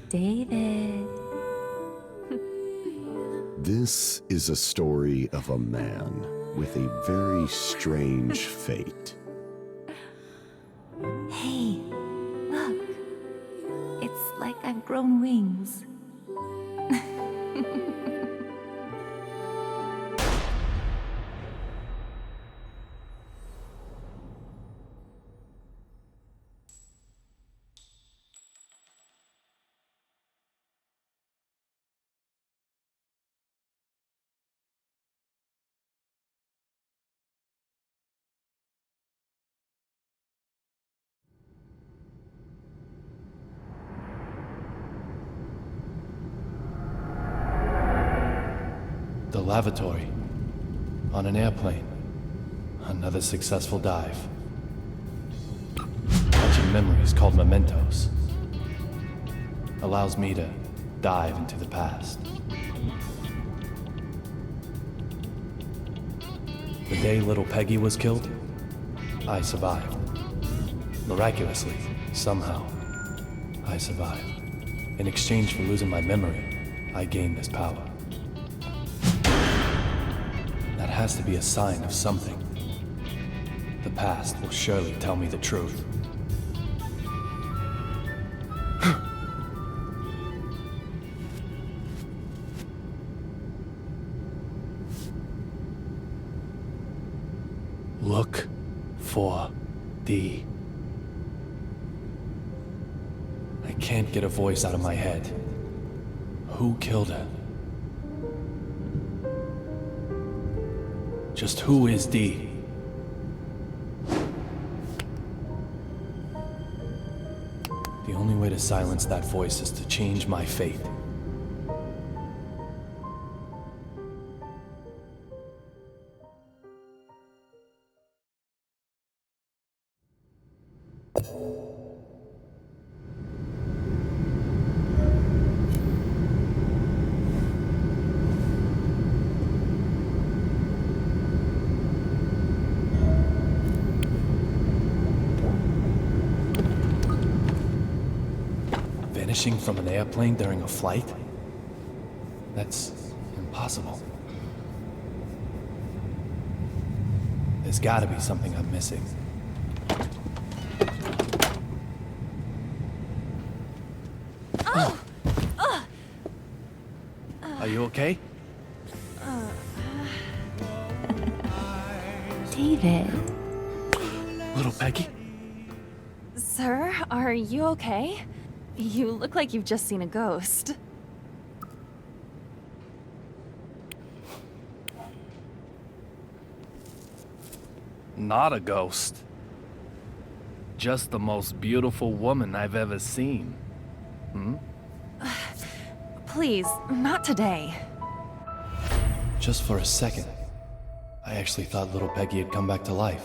David. This is a story of a man with a very strange fate. Hey, look. It's like I've grown wings. The lavatory. On an airplane. Another successful dive. Touching memories called mementos. Allows me to dive into the past. The day little Peggy was killed, I survived. Miraculously, somehow, I survived. In exchange for losing my memory, I gained this power. That has to be a sign of something. The past will surely tell me the truth. Look for D. I can't get a voice out of my head. Who killed her? Just who is D? The only way to silence that voice is to change my fate. Vanishing from an airplane during a flight? That's impossible. There's gotta be something I'm missing. Are you okay? David. Little Peggy? Sir, are you okay? You look like you've just seen a ghost. Not a ghost. Just the most beautiful woman I've ever seen. Please, not today. Just for a second, I actually thought little Peggy had come back to life.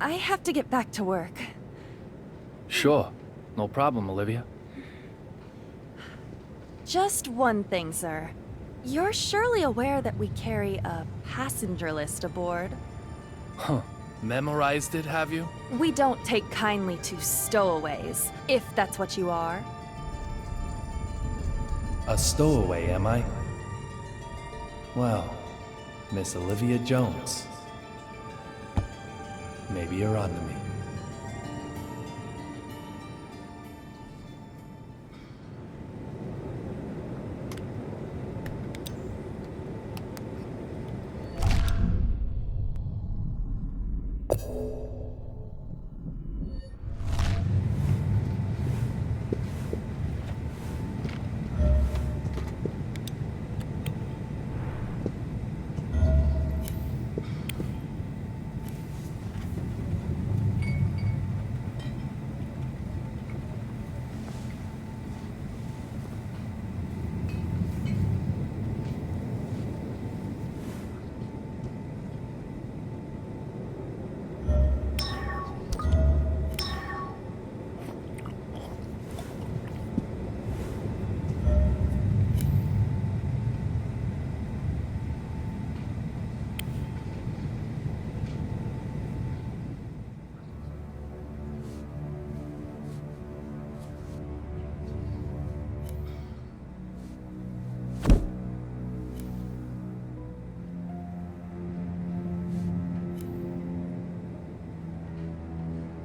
I have to get back to work. Sure, no problem, Olivia. Just one thing, sir. You're surely aware that we carry a passenger list aboard. Huh. Memorized it, have you? We don't take kindly to stowaways, if that's what you are. A stowaway, am I? Well, Miss Olivia Jones. Maybe you're on to me.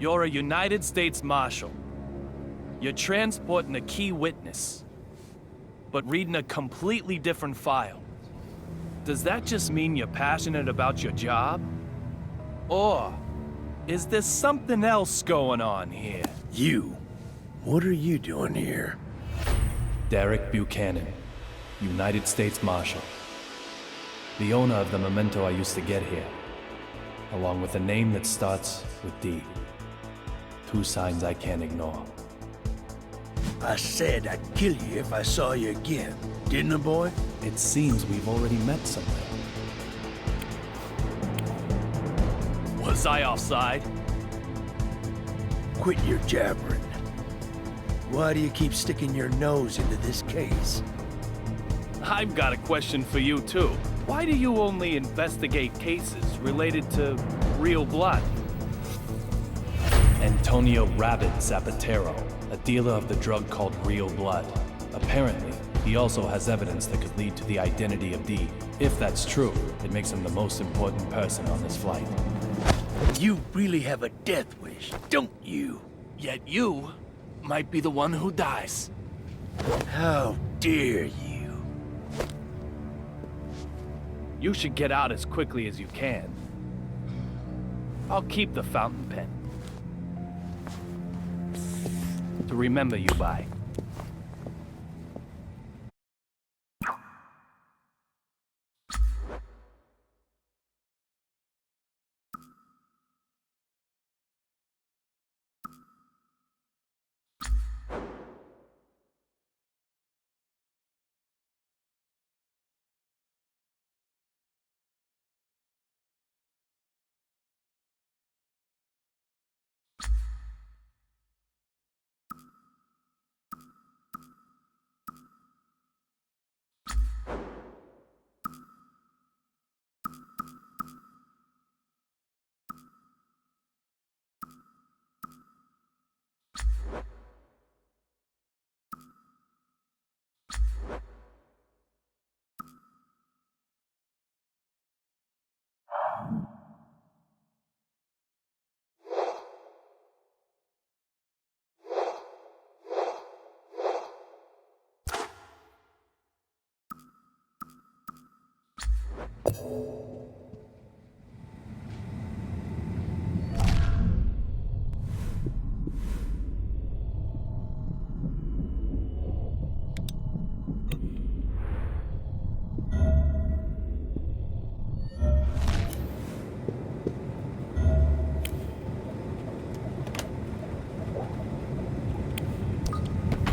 You're a United States Marshal. You're transporting a key witness, but reading a completely different file. Does that just mean you're passionate about your job? Or is there something else going on here? You. What are you doing here? Derek Buchanan, United States Marshal. The owner of the memento I used to get here, along with a name that starts with D. 2 signs I can't ignore. I said I'd kill you if I saw you again. Didn't I, boy? It seems we've already met somewhere. Was I offside? Quit your jabbering. Why do you keep sticking your nose into this case? I've got a question for you, too. Why do you only investigate cases related to real blood? Antonio Rabbit Zapatero, a dealer of the drug called Real Blood. Apparently, he also has evidence that could lead to the identity of D. If that's true, it makes him the most important person on this flight. You really have a death wish, don't you? Yet you might be the one who dies. How dare you? You should get out as quickly as you can. I'll keep the fountain pen to remember you by.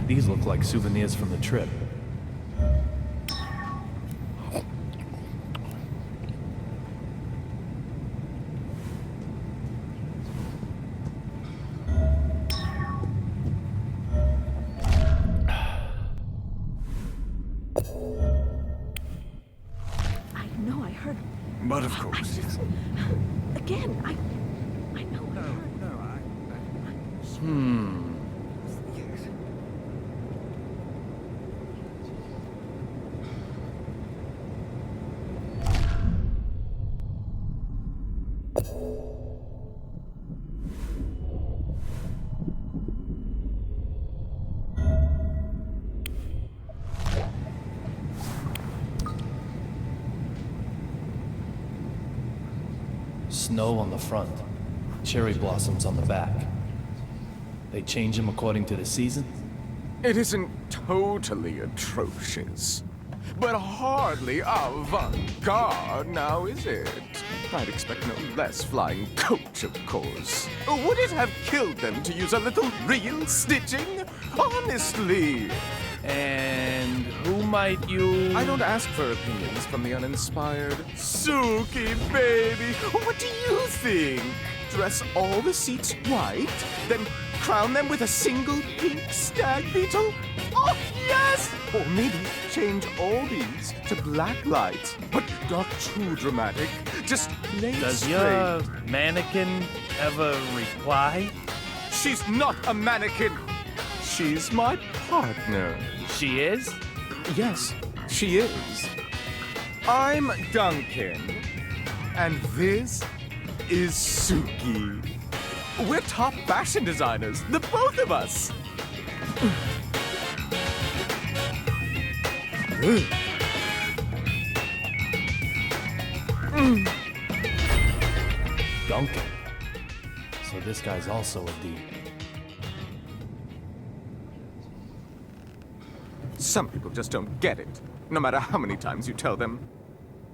These look like souvenirs from the trip. I know I heard But of course. again. I know I heard. Snow on the front, cherry blossoms on the back. They change them according to the season? It isn't totally atrocious, but hardly avant-garde now, is it? I'd expect no less flying coach, of course. Would it have killed them to use a little real stitching? Honestly! And who might you... I don't ask for opinions from the uninspired. Suki, baby, what do you think? Dress all the seats white, then crown them with a single pink stag beetle? Oh, yes! Or maybe change all these to black lights, but not too dramatic. Just plain Does straight. your mannequin ever reply? She's not a mannequin. She's my partner. She is? Yes, she is. I'm Duncan, and this is Suki. We're top fashion designers, the both of us. Duncan. So this guy's also a D. Some people just don't get it, no matter how many times you tell them.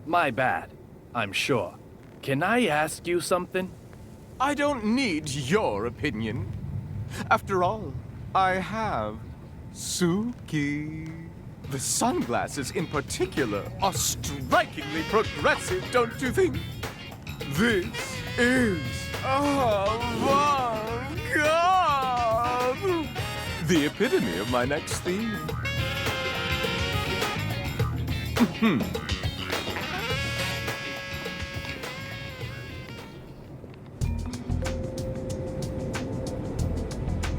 My bad, I'm sure. Can I ask you something? I don't need your opinion. After all, I have Suki. The sunglasses in particular are strikingly progressive, don't you think? This is avant-garde. The epitome of my next theme.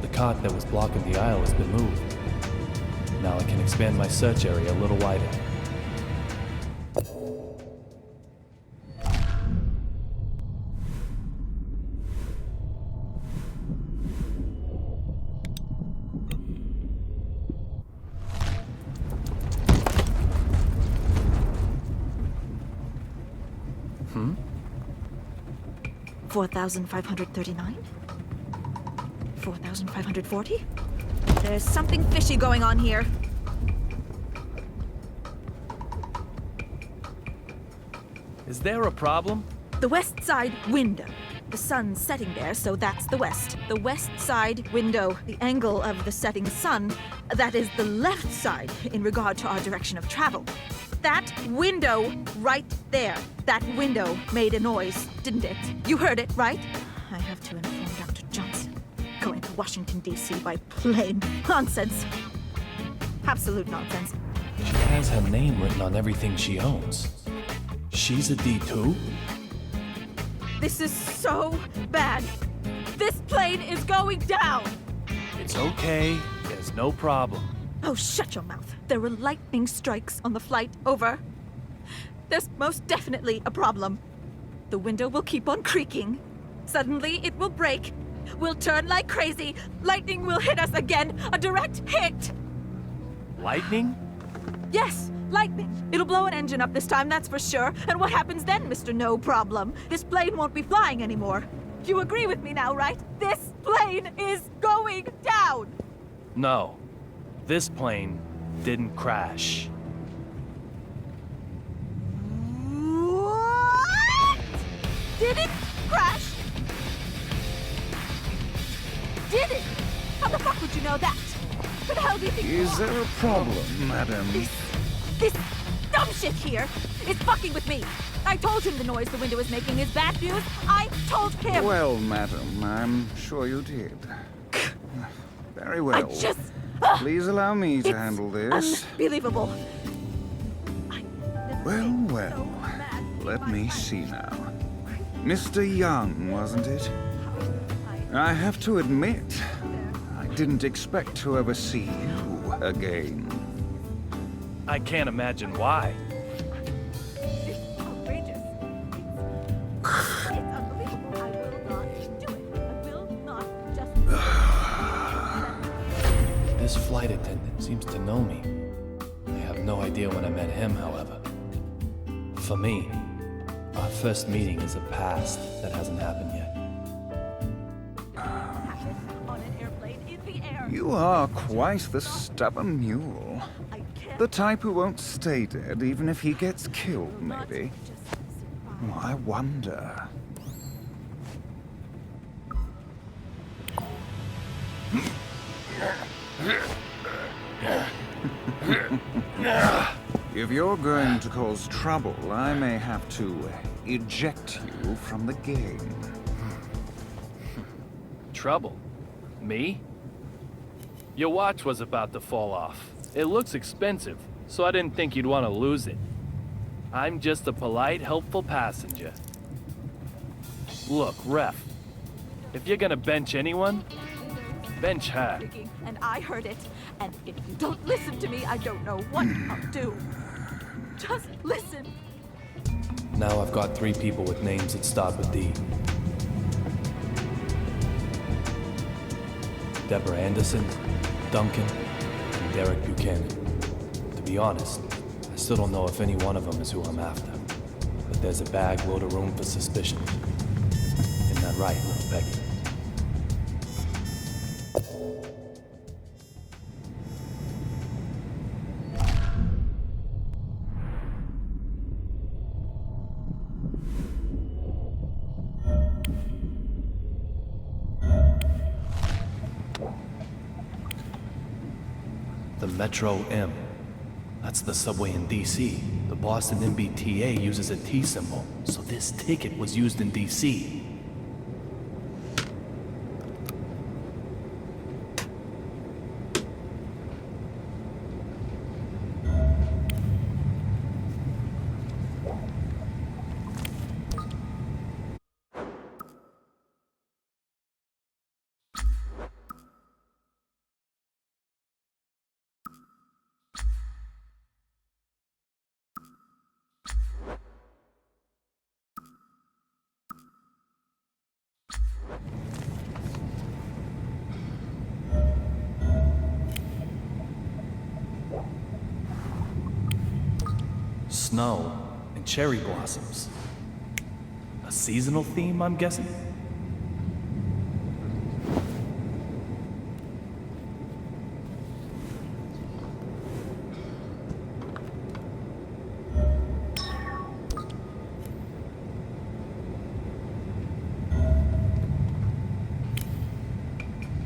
The cot that was blocking the aisle has been moved. Now I can expand my search area a little wider. Hmm? 4,539? 4,540? There's something fishy going on here. Is there a problem? The west side window. The sun's setting there, so that's the west. The west side window. The angle of the setting sun, that is the left side in regard to our direction of travel. That window right there. That window made a noise, didn't it? You heard it, right? I have to inform Dr. Johnson. Going to Washington, D.C. by plain nonsense. Absolute nonsense. She has her name written on everything she owns. She's a D too? This is so bad. This plane is going down. It's okay. There's no problem. Oh, shut your mouth. There were lightning strikes on the flight over. There's most definitely a problem. The window will keep on creaking. Suddenly, it will break. We'll turn like crazy. Lightning will hit us again. A direct hit. Lightning? Yes, lightning. It'll blow an engine up this time, that's for sure. And what happens then, Mr. No Problem? This plane won't be flying anymore. You agree with me now, right? This plane is going down. No. This plane didn't crash. What? Did it crash? Did it? How the fuck would you know that? Who the hell do you think you Is are? there a problem, madam? This dumb shit here is fucking with me. I told him the noise the window is making is bad news. I told him. Well, madam, I'm sure you did. Very I well. just... Please allow me to It's handle this. Unbelievable. Well. Let me see now. Mr. Young, wasn't it? I have to admit, I didn't expect to ever see you again. I can't imagine why. It's outrageous. It's unbelievable. I will not do it. I will not just... This flight attendant seems to know me. I have no idea when I met him, however. For me, our first meeting is a past that hasn't happened yet. On an airplane in the air. You are quite the stubborn mule. I can't The type who won't stay dead even if he gets killed, not maybe. just survive. Oh, I wonder. If you're going to cause trouble, I may have to eject you from the game. Trouble? Me? Your watch was about to fall off. It looks expensive, so I didn't think you'd want to lose it. I'm just a polite, helpful passenger. Look, Ref, if you're gonna bench anyone, bench her. And I heard it. And if you don't listen to me, I don't know what I'll do. Just listen. Now I've got 3 people with names that start with D. Deborah Anderson, Duncan, and Derek Buchanan. To be honest, I still don't know if any one of them is who I'm after. But there's a bag load of room for suspicion. Isn't that right, little Peggy? The Metro M. That's the subway in D.C. The Boston MBTA uses a T symbol, so this ticket was used in D.C. Snow and cherry blossoms. A seasonal theme, I'm guessing?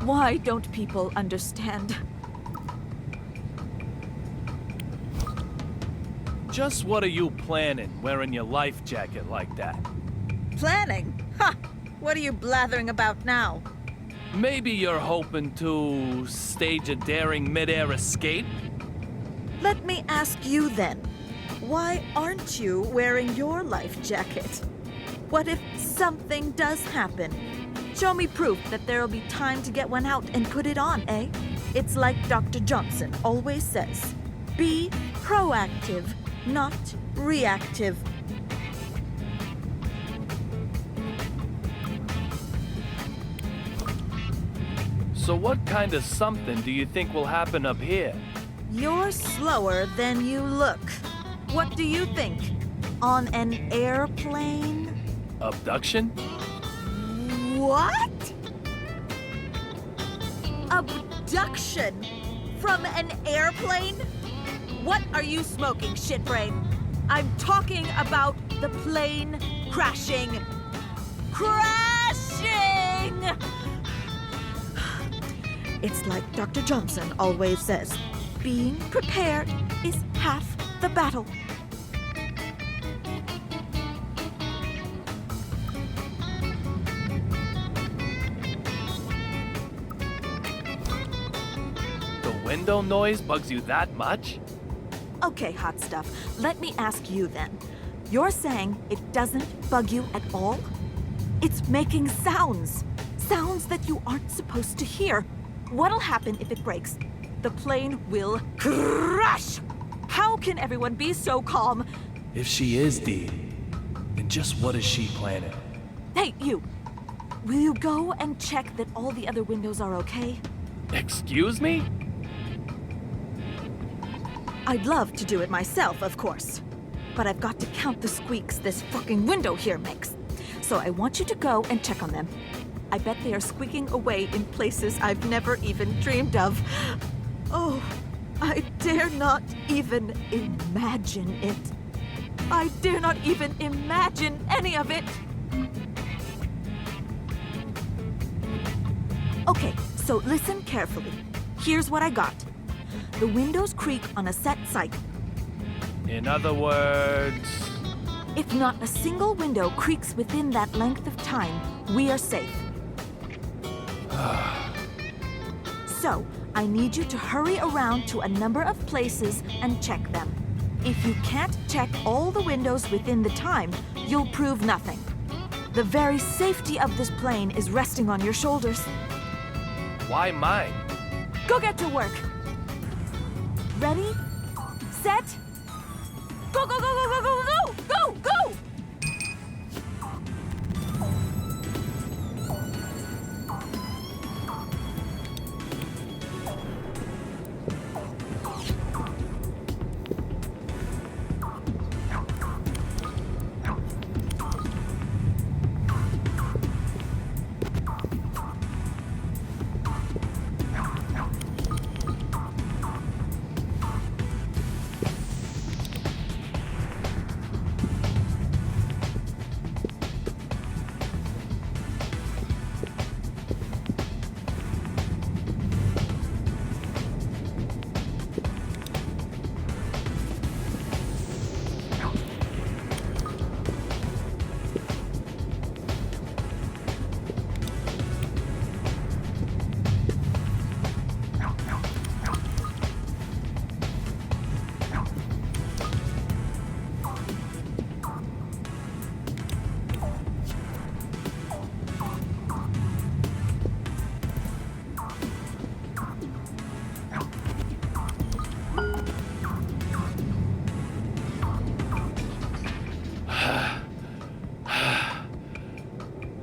Why don't people understand? Just what are you planning, wearing your life jacket like that? Planning? Ha! What are you blathering about now? Maybe you're hoping to stage a daring mid-air escape? Let me ask you then. Why aren't you wearing your life jacket? What if something does happen? Show me proof that there'll be time to get one out and put it on, eh? It's like Dr. Johnson always says. Be proactive, not reactive. So what kind of something do you think will happen up here? You're slower than you look. What do you think? On an airplane? Abduction? What? Abduction? From an airplane? What are you smoking, shitbrain? I'm talking about the plane crashing. Crashing! It's like Dr. Johnson always says, being prepared is half the battle. The window noise bugs you that much? Okay, hot stuff. Let me ask you then. You're saying it doesn't bug you at all? It's making sounds. Sounds that you aren't supposed to hear. What'll happen if it breaks? The plane will crash! How can everyone be so calm? If she is Dee, then just what is she planning? Hey, you! Will you go and check that all the other windows are okay? Excuse me? I'd love to do it myself, of course. But I've got to count the squeaks this fucking window here makes. So I want you to go and check on them. I bet they are squeaking away in places I've never even dreamed of. Oh, I dare not even imagine it. I dare not even imagine any of it. Okay, so listen carefully. Here's what I got. The windows creak on a set cycle. In other words... If not a single window creaks within that length of time, we are safe. So, I need you to hurry around to a number of places and check them. If you can't check all the windows within the time, you'll prove nothing. The very safety of this plane is resting on your shoulders. Why mine? Go get to work. Ready? Set? Go, go, go, go, go, go, go! Go, go!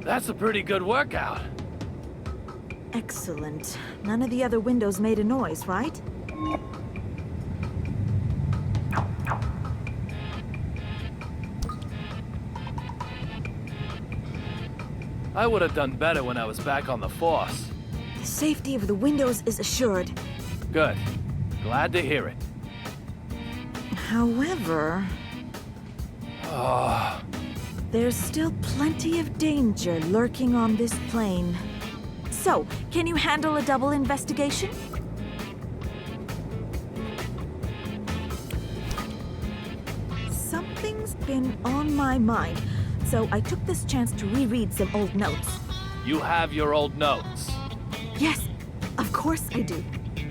That's a pretty good workout. Excellent. None of the other windows made a noise, right? I would have done better when I was back on the force. The safety of the windows is assured. Good. Glad to hear it. However, there's still plenty of danger lurking on this plane. So, can you handle a double investigation? Something's been on my mind, so I took this chance to reread some old notes. You have your old notes. Yes, of course I do.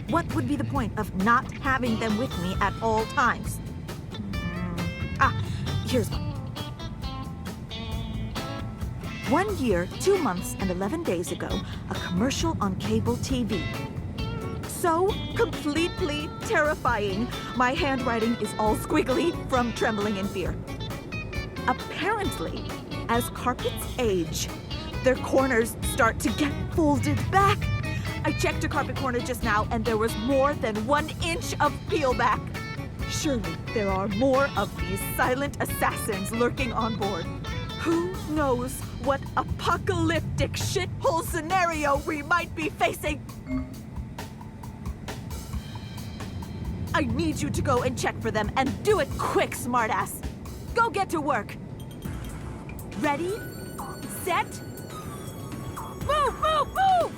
What would be the point of not having them with me at all times? Here's one. 1 year, 2 months, and 11 days ago, a commercial on cable TV. So completely terrifying. My handwriting is all squiggly from trembling in fear. Apparently, as carpets age, their corners start to get folded back. I checked a carpet corner just now, and there was more than 1 inch of peel back. Surely there are more of these silent assassins lurking on board. Who knows what apocalyptic shithole scenario we might be facing? I need you to go and check for them, and do it quick, smartass. Go get to work. Ready? Set? Move, move, move!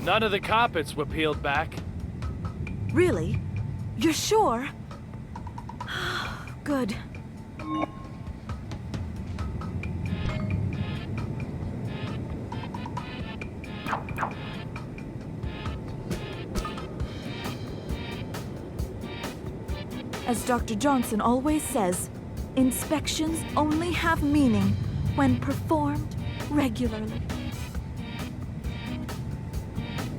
None of the carpets were peeled back. Really? You're sure? Good. As Dr. Johnson always says, inspections only have meaning when performed regularly.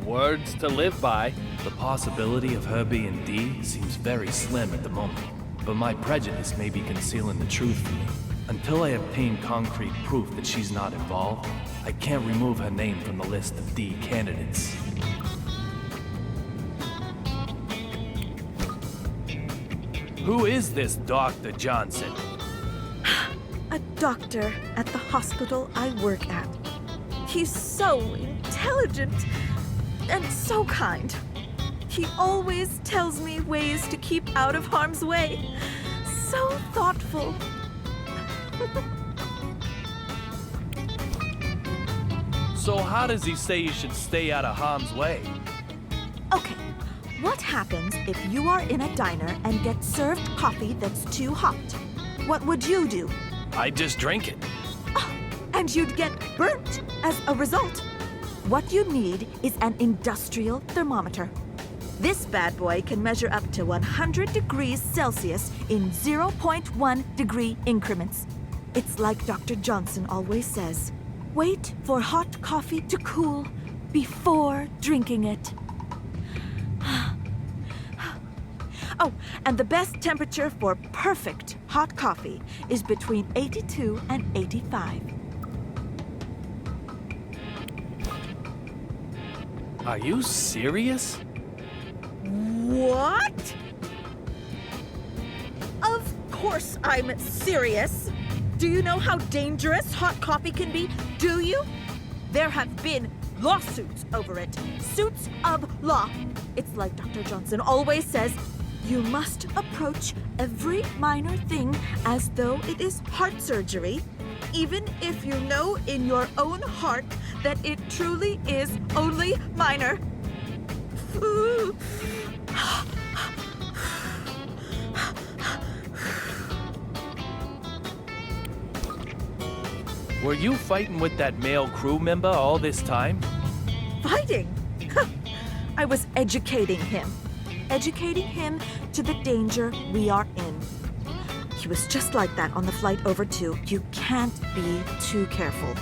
Words to live by. The possibility of her being D seems very slim at the moment, but my prejudice may be concealing the truth from me. Until I obtain concrete proof that she's not involved, I can't remove her name from the list of D candidates. Who is this Dr. Johnson? A doctor at the hospital I work at. He's so intelligent and so kind. He always tells me ways to keep out of harm's way. So thoughtful. So how does he say you should stay out of harm's way? Okay, what happens if you are in a diner and get served coffee that's too hot? What would you do? I just drink it. And you'd get burnt as a result. What you need is an industrial thermometer. This bad boy can measure up to 100 degrees Celsius in 0.1 degree increments. It's like Dr. Johnson always says, wait for hot coffee to cool before drinking it. Oh, and the best temperature for perfect hot coffee is between 82 and 85. Are you serious? What? Of course I'm serious. Do you know how dangerous hot coffee can be? Do you? There have been lawsuits over it. Suits of law. It's like Dr. Johnson always says, you must approach every minor thing as though it is heart surgery, even if you know in your own heart that it truly is only minor. Were you fighting with that male crew member all this time? Fighting? I was educating him. Educating him to the danger we are in. He was just like that on the flight over too. You can't be too careful.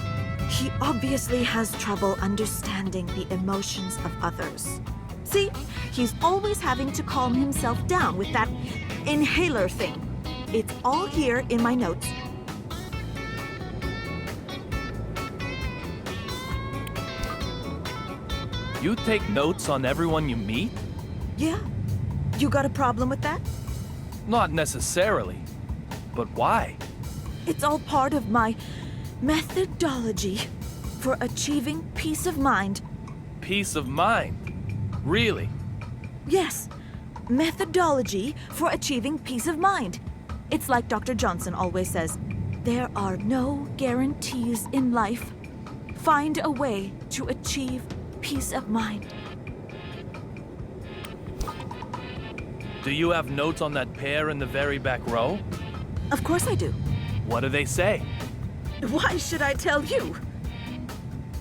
He obviously has trouble understanding the emotions of others. See, he's always having to calm himself down with that inhaler thing. It's all here in my notes. You take notes on everyone you meet? Yeah? You got a problem with that? Not necessarily. But why? It's all part of my methodology for achieving peace of mind. Peace of mind? Really? Yes, methodology for achieving peace of mind. It's like Dr. Johnson always says, there are no guarantees in life. Find a way to achieve peace of mind. Do you have notes on that pair in the very back row? Of course I do. What do they say? Why should I tell you?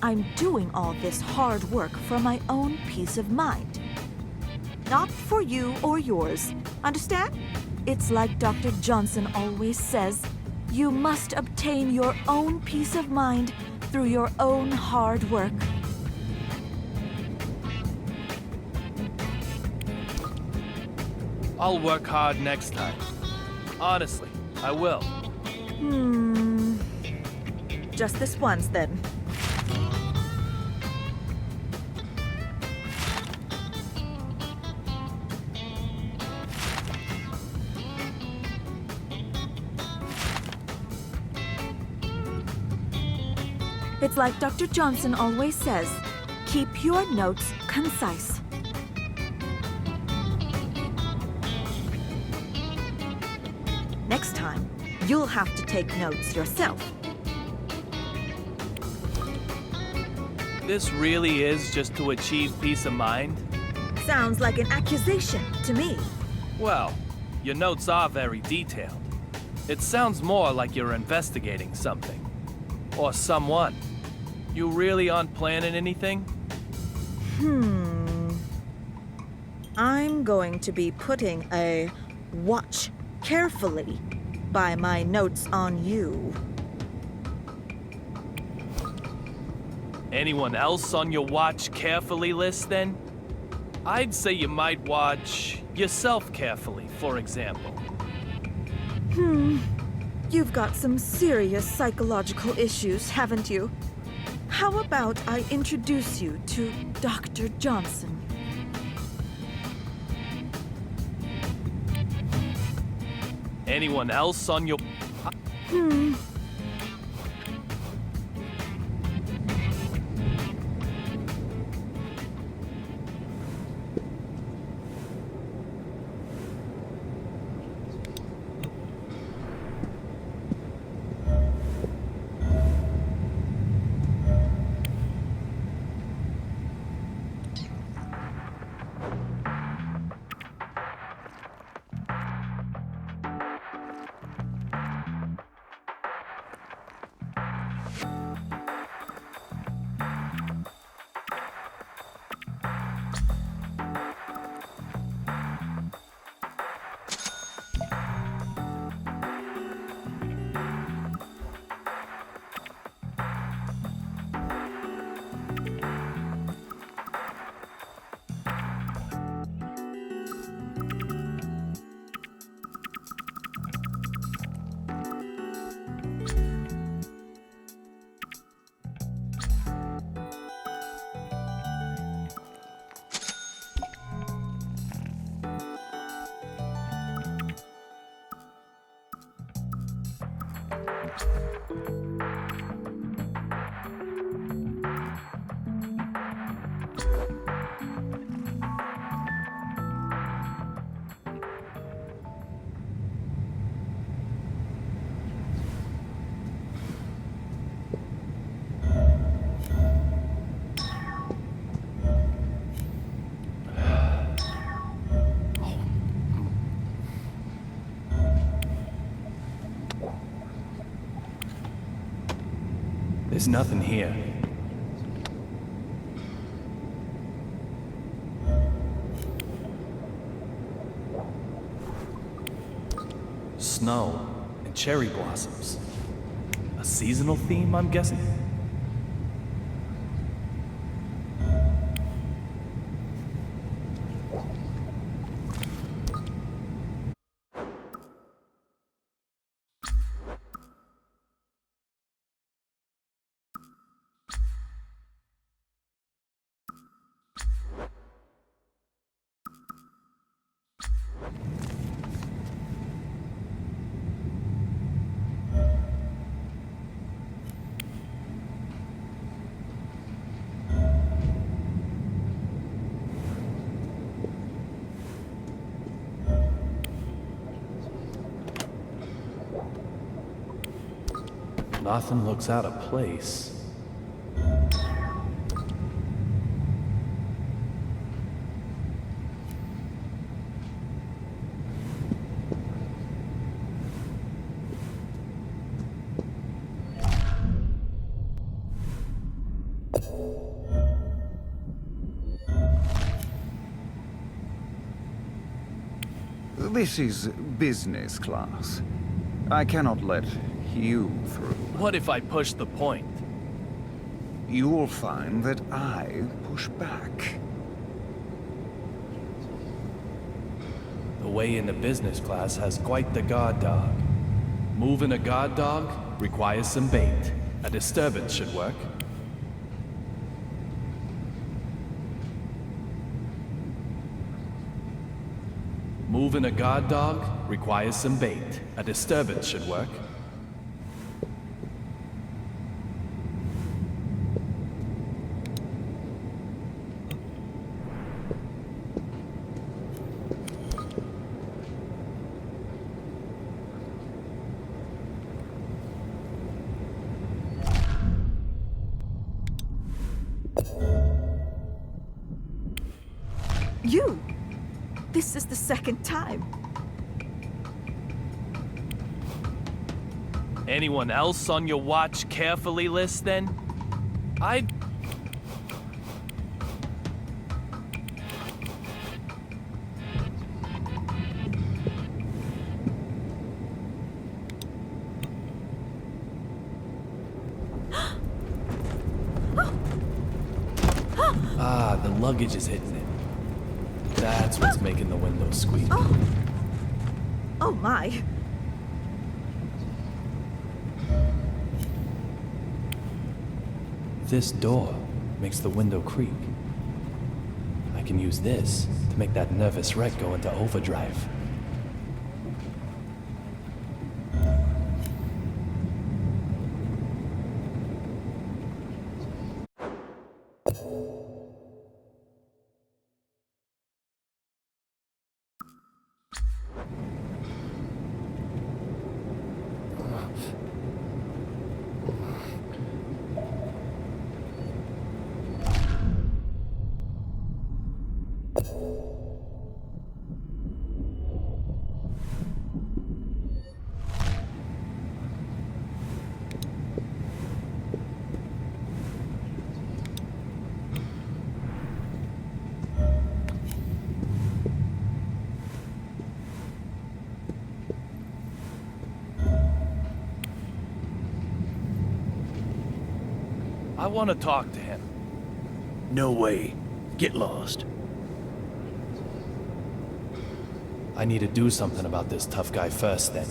I'm doing all this hard work for my own peace of mind. Not for you or yours. Understand? It's like Dr. Johnson always says, you must obtain your own peace of mind through your own hard work. I'll work hard next time. Honestly, I will. Just this once, then. It's like Dr. Johnson always says, keep your notes concise. Next time, you'll have to take notes yourself. This really is just to achieve peace of mind? Sounds like an accusation to me. Well, your notes are very detailed. It sounds more like you're investigating something. Or someone. You really aren't planning anything? I'm going to be putting a watch carefully by my notes on you. Anyone else on your watch carefully list then? I'd say you might watch yourself carefully, for example. You've got some serious psychological issues, haven't you? How about I introduce you to Dr. Johnson? Anyone else on your... There's nothing here. Snow and cherry blossoms. A seasonal theme, I'm guessing? Nothing looks out of place. This is business class. I cannot let you through. What if I push the point? You'll find that I push back. The way into business class has quite the guard dog. Moving a guard dog requires some bait. A disturbance should work. Moving a guard dog requires some bait. A disturbance should work. You! This is the second time. Anyone else on your watch carefully list then? I'd... Ah, the luggage is hitting it. That's what's making the window squeak. Oh my. This door makes the window creak. I can use this to make that nervous wreck go into overdrive. I want to talk to him. No way. Get lost. I need to do something about this tough guy first, then.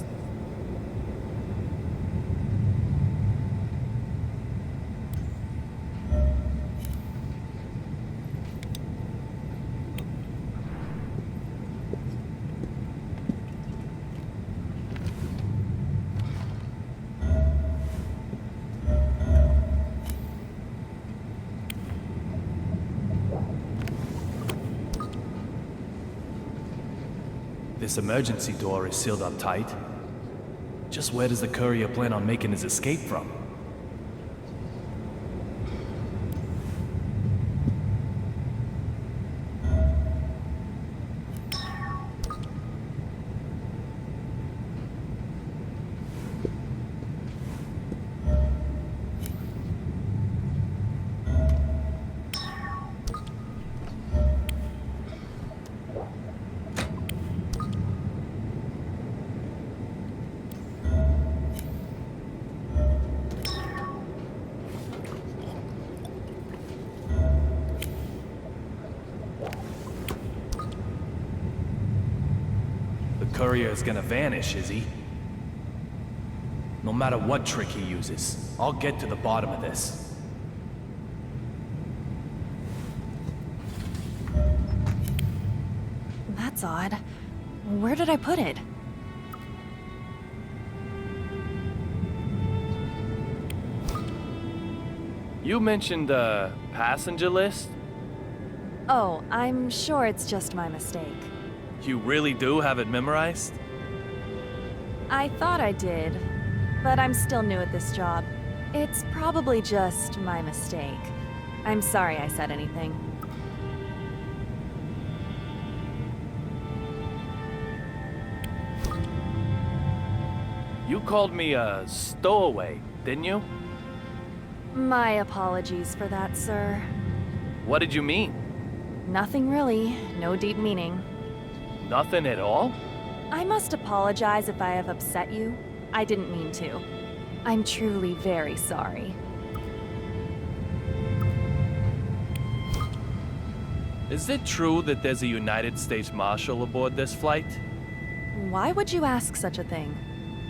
This emergency door is sealed up tight. Just where does the courier plan on making his escape from? The courier is gonna vanish, is he? No matter what trick he uses, I'll get to the bottom of this. That's odd. Where did I put it? You mentioned a passenger list? Oh, I'm sure it's just my mistake. You really do have it memorized? I thought I did, but I'm still new at this job. It's probably just my mistake. I'm sorry I said anything. You called me a stowaway, didn't you? My apologies for that, sir. What did you mean? Nothing really. No deep meaning. Nothing at all? I must apologize if I have upset you. I didn't mean to. I'm truly very sorry. Is it true that there's a United States Marshal aboard this flight? Why would you ask such a thing?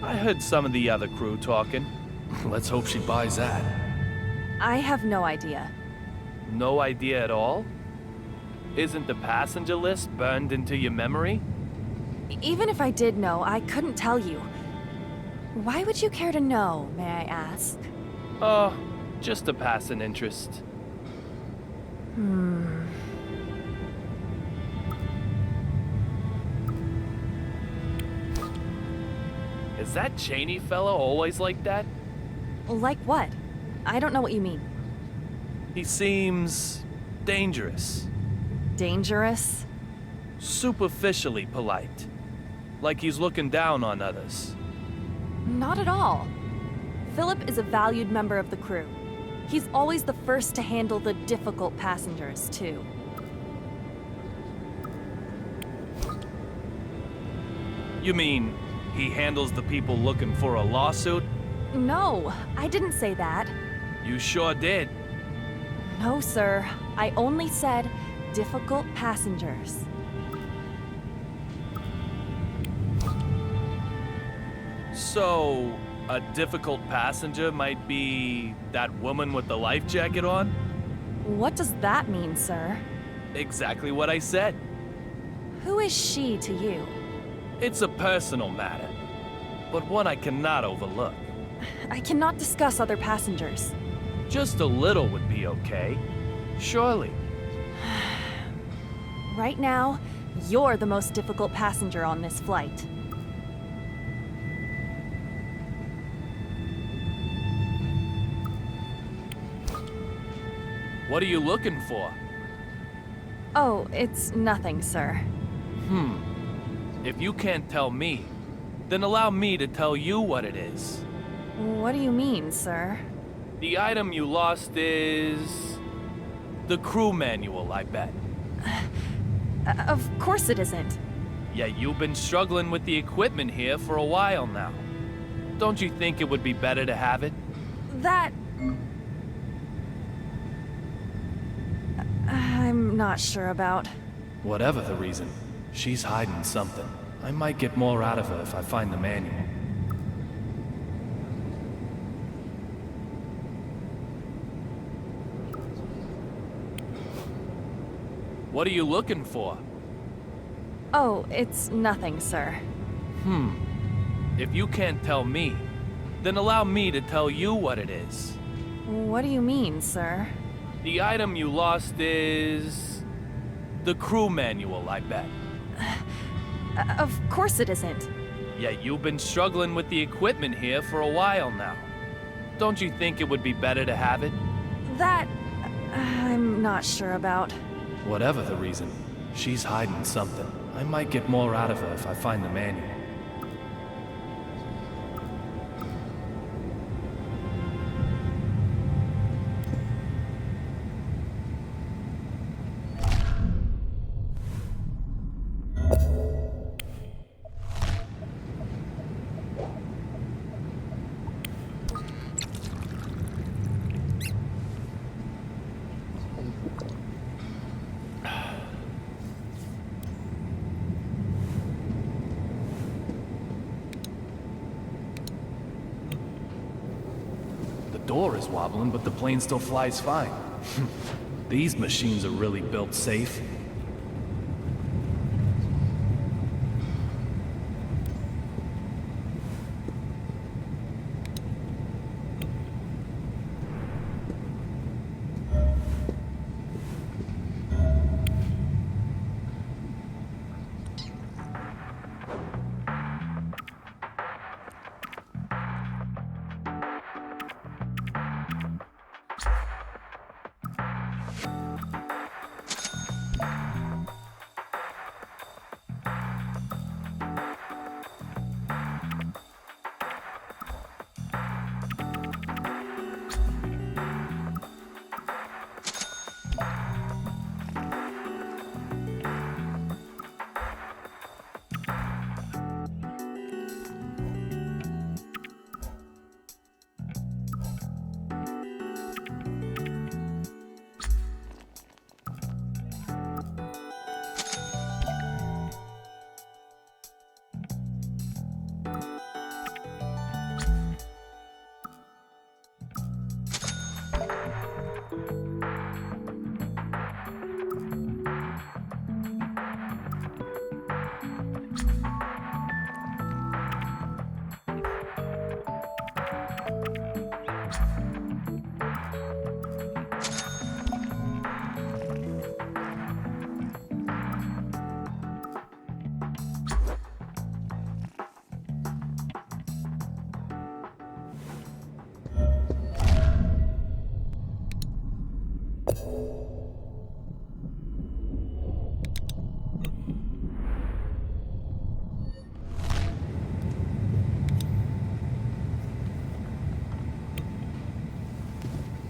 I heard some of the other crew talking. Let's hope she buys that. I have no idea. No idea at all? Isn't the passenger list burned into your memory? Even if I did know, I couldn't tell you. Why would you care to know, may I ask? Oh, just a passing interest. Is that Cheney fellow always like that? Like what? I don't know what you mean. He seems dangerous. Dangerous? Superficially polite. Like he's looking down on others. Not at all. Philip is a valued member of the crew. He's always the first to handle the difficult passengers, too. You mean he handles the people looking for a lawsuit? No, I didn't say that. You sure did. No, sir. I only said difficult passengers. So, a difficult passenger might be that woman with the life jacket on? What does that mean, sir? Exactly what I said. Who is she to you? It's a personal matter, but one I cannot overlook. I cannot discuss other passengers. Just a little would be okay. Surely. Right now, you're the most difficult passenger on this flight. What are you looking for? Oh, it's nothing, sir. If you can't tell me, then allow me to tell you what it is. What do you mean, sir? The item you lost is... the crew manual, I bet. Of course it isn't. Yeah, you've been struggling with the equipment here for a while now. Don't you think it would be better to have it? That... I'm not sure about. Whatever the reason, she's hiding something. I might get more out of her if I find the manual. What are you looking for? Oh, it's nothing, sir. If you can't tell me, then allow me to tell you what it is. What do you mean, sir? The item you lost is... the crew manual, I bet. Of course it isn't. Yet you've been struggling with the equipment here for a while now. Don't you think it would be better to have it? That... I'm not sure about. Whatever the reason, she's hiding something. I might get more out of her if I find the manual. The door is wobbling, but the plane still flies fine. These machines are really built safe.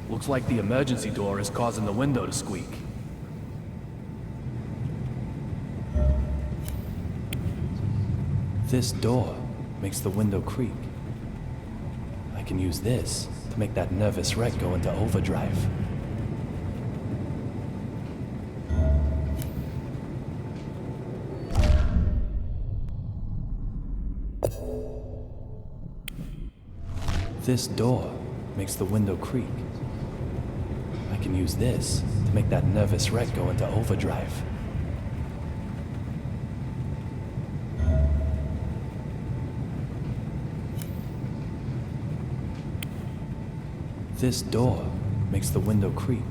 Looks like the emergency door is causing the window to squeak. This door makes the window creak. I can use this to make that nervous wreck go into overdrive. This door makes the window creak. I can use this to make that nervous wreck go into overdrive. This door makes the window creak.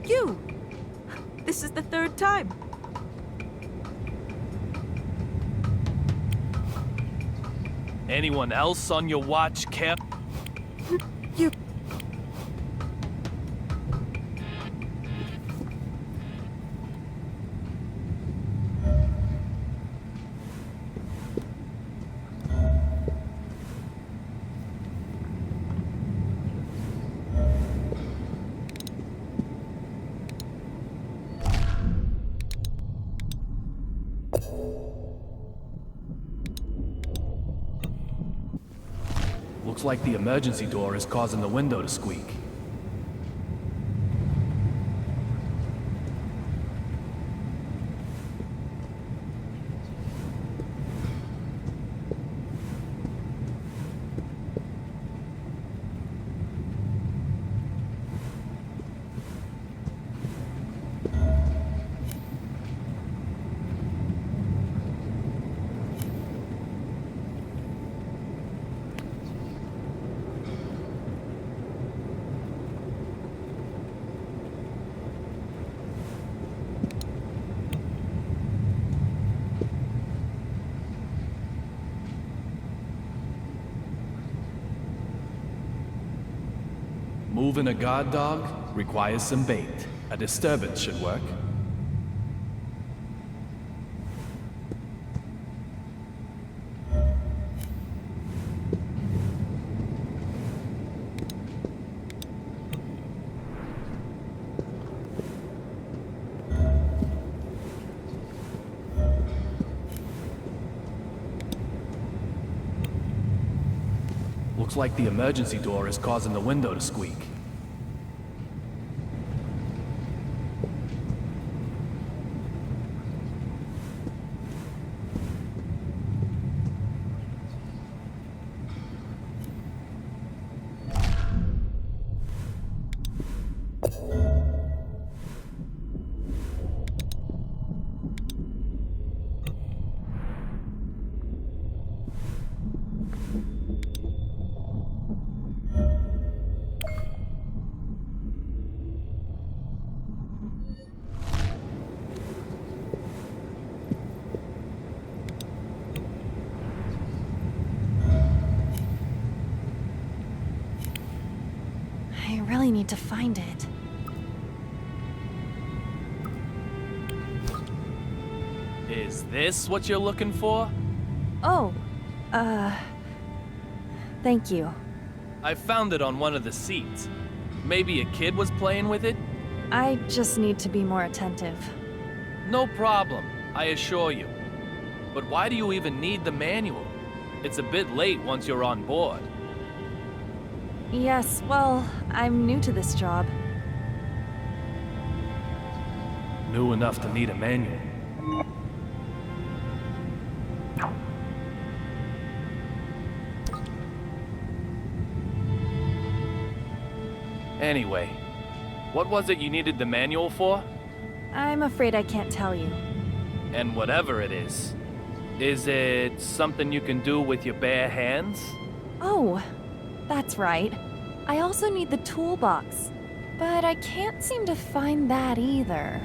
You! This is the third time. Anyone else on your watch, Cap? You... Looks like the emergency door is causing the window to squeak. Moving a guard dog requires some bait. A disturbance should work. Looks like the emergency door is causing the window to squeak. I really need to find it. Is this what you're looking for? Oh, thank you. I found it on one of the seats. Maybe a kid was playing with it? I just need to be more attentive. No problem, I assure you. But why do you even need the manual? It's a bit late once you're on board. Yes, well, I'm new to this job. New enough to need a manual. Anyway, what was it you needed the manual for? I'm afraid I can't tell you. And whatever it is it something you can do with your bare hands? Oh, that's right. I also need the toolbox, but I can't seem to find that either.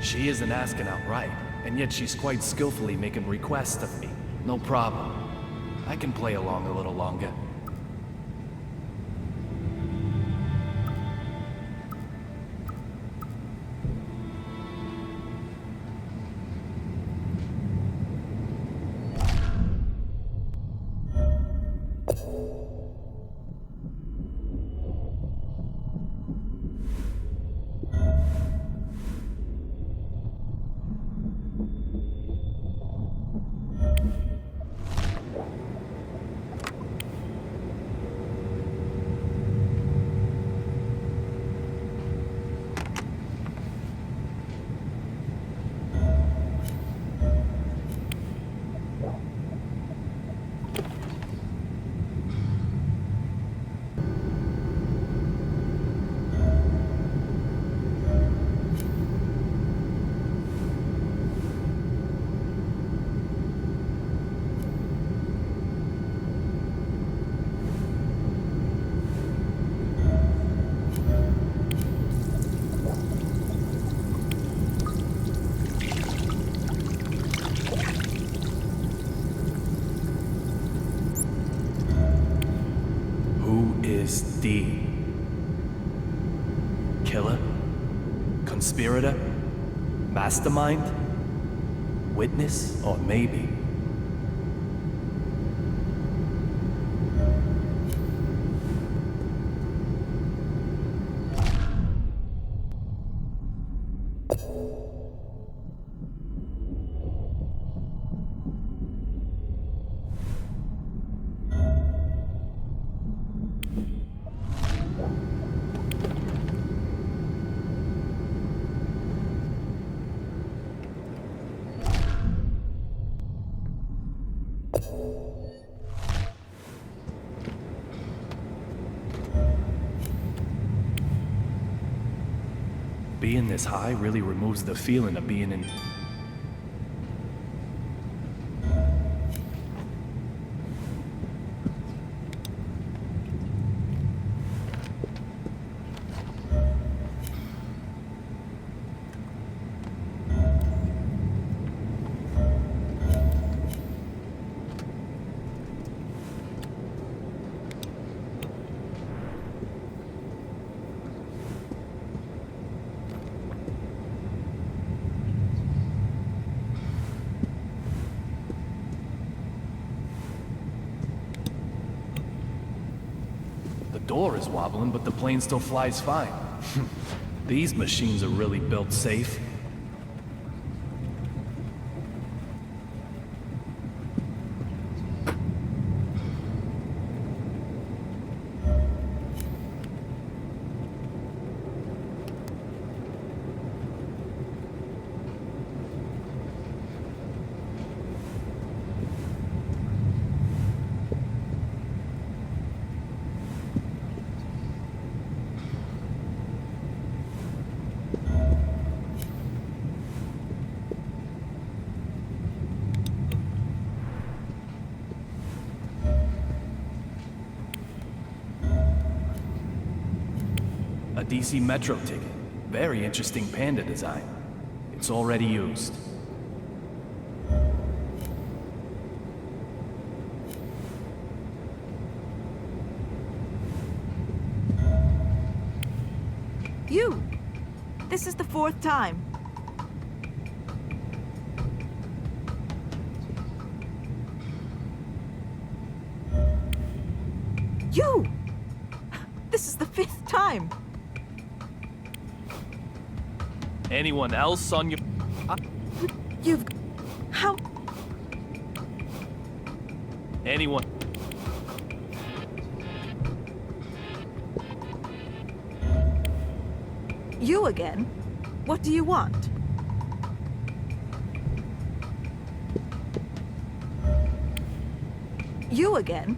She isn't asking outright, and yet she's quite skillfully making requests of me. No problem. I can play along a little longer. Is D. Killer? Conspirator? Mastermind? Witness? Or maybe? Being this high really removes the feeling of being in... door is wobbling, but the plane still flies fine. These machines are really built safe. A DC Metro ticket. Very interesting panda design. It's already used. You! This is the 4th time. You! This is the 5th time. Anyone else on your... You've... How... Anyone... You again? What do you want? You again?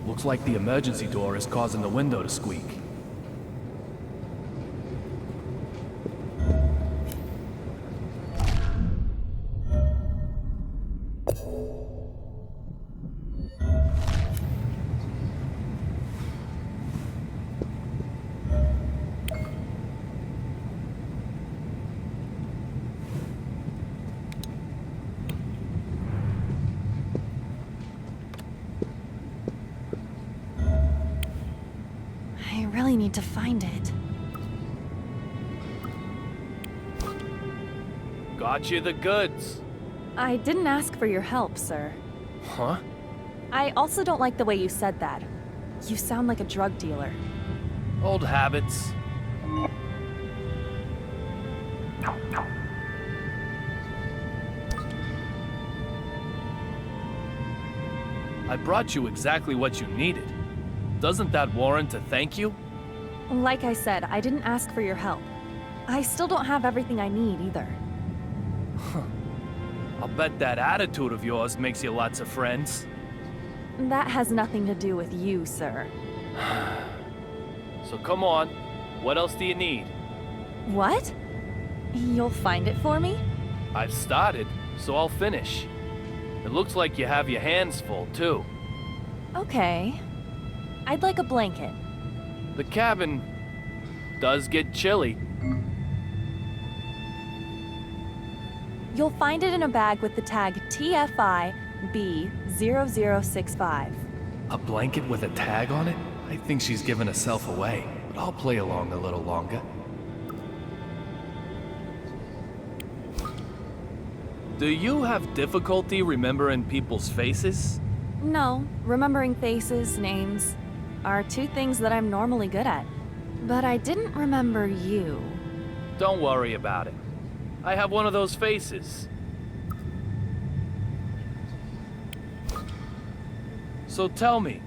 Looks like the emergency door is causing the window to squeak. I really need to find it. Got you the goods. I didn't ask for your help, sir. Huh? I also don't like the way you said that. You sound like a drug dealer. Old habits. I brought you exactly what you needed. Doesn't that warrant a thank you? Like I said, I didn't ask for your help. I still don't have everything I need either. I'll bet that attitude of yours makes you lots of friends. That has nothing to do with you, sir. So come on, what else do you need? What? You'll find it for me? I've started, so I'll finish. It looks like you have your hands full, too. Okay. I'd like a blanket. The cabin does get chilly. You'll find it in a bag with the tag TFI B0065. A blanket with a tag on it? I think she's giving herself away, but I'll play along a little longer. Do you have difficulty remembering people's faces? No, remembering faces, names, are two things that I'm normally good at. But I didn't remember you. Don't worry about it. I have one of those faces. So tell me,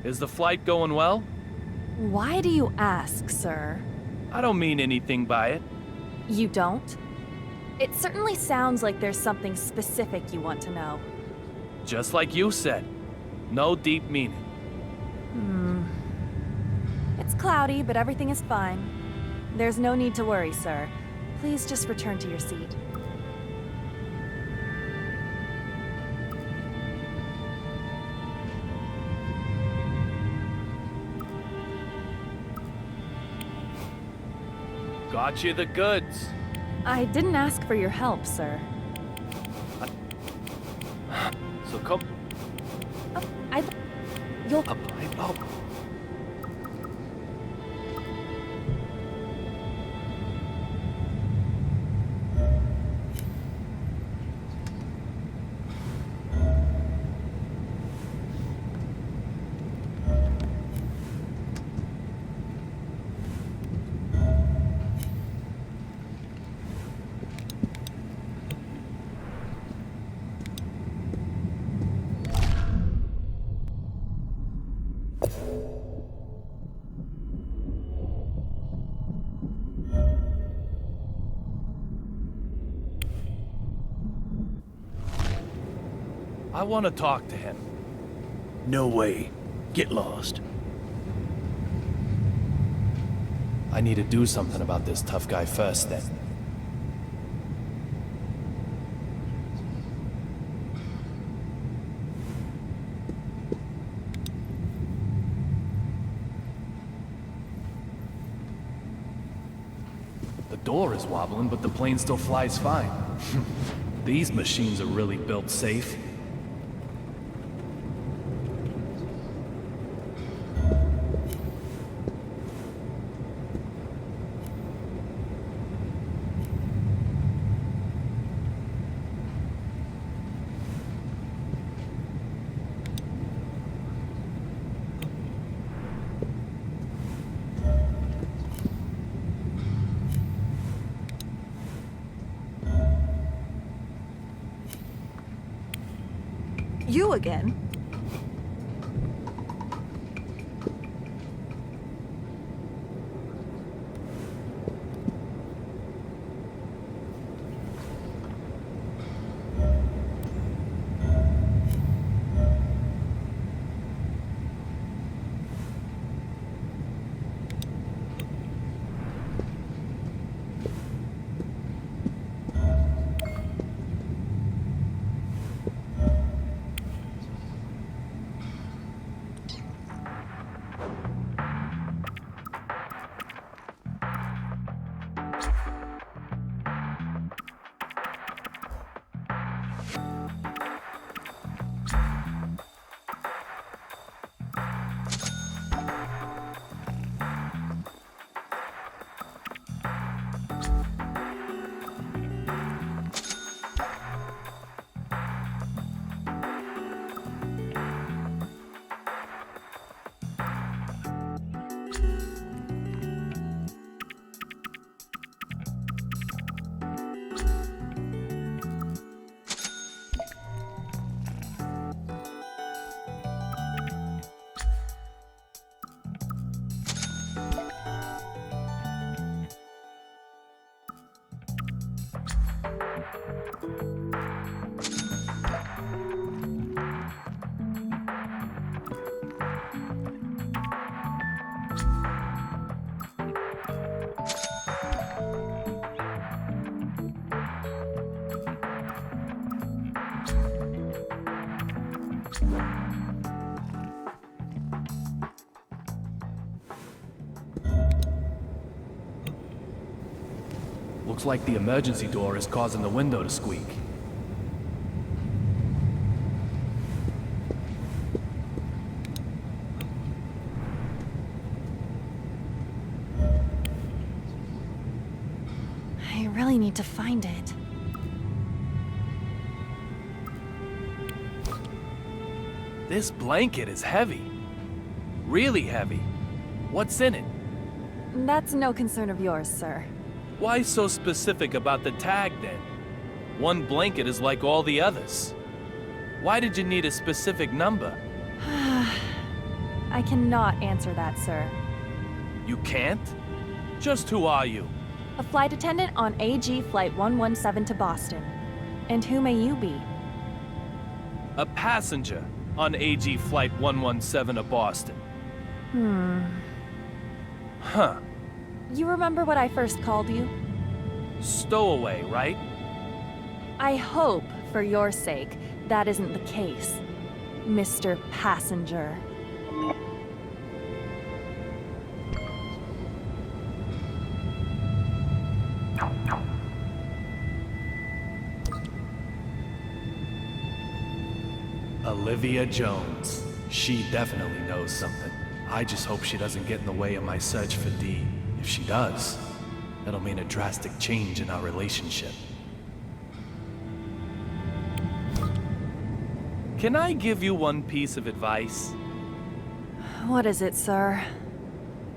is the flight going well? Why do you ask, sir? I don't mean anything by it. You don't? It certainly sounds like there's something specific you want to know. Just like you said. No deep meaning. It's cloudy, but everything is fine. There's no need to worry, sir. Please just return to your seat. Got you the goods. I didn't ask for your help, sir. So come You'll... up. Oh. I want to talk to him. No way. Get lost. I need to do something about this tough guy first, then. The door is wobbling, but the plane still flies fine. These machines are really built safe. You again? Looks like the emergency door is causing the window to squeak. I really need to find it. This blanket is heavy. Really heavy. What's in it? That's no concern of yours, sir. Why so specific about the tag then? One blanket is like all the others. Why did you need a specific number? I cannot answer that, sir. You can't? Just who are you? A flight attendant on AG Flight 117 to Boston. And who may you be? A passenger on AG Flight 117 to Boston. Huh. You remember what I first called you? Stowaway, right? I hope, for your sake, that isn't the case, Mr. Passenger. Olivia Jones. She definitely knows something. I just hope she doesn't get in the way of my search for Dee. If she does, that'll mean a drastic change in our relationship. Can I give you one piece of advice? What is it, sir?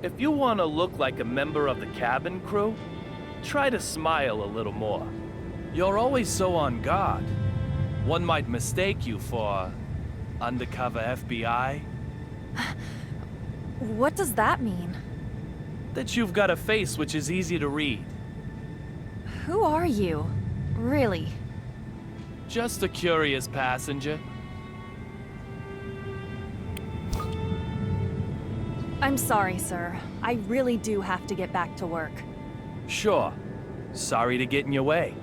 If you want to look like a member of the cabin crew, try to smile a little more. You're always so on guard. One might mistake you for undercover FBI. What does that mean? That you've got a face which is easy to read. Who are you? Really? Just a curious passenger. I'm sorry, sir. I really do have to get back to work. Sure. Sorry to get in your way.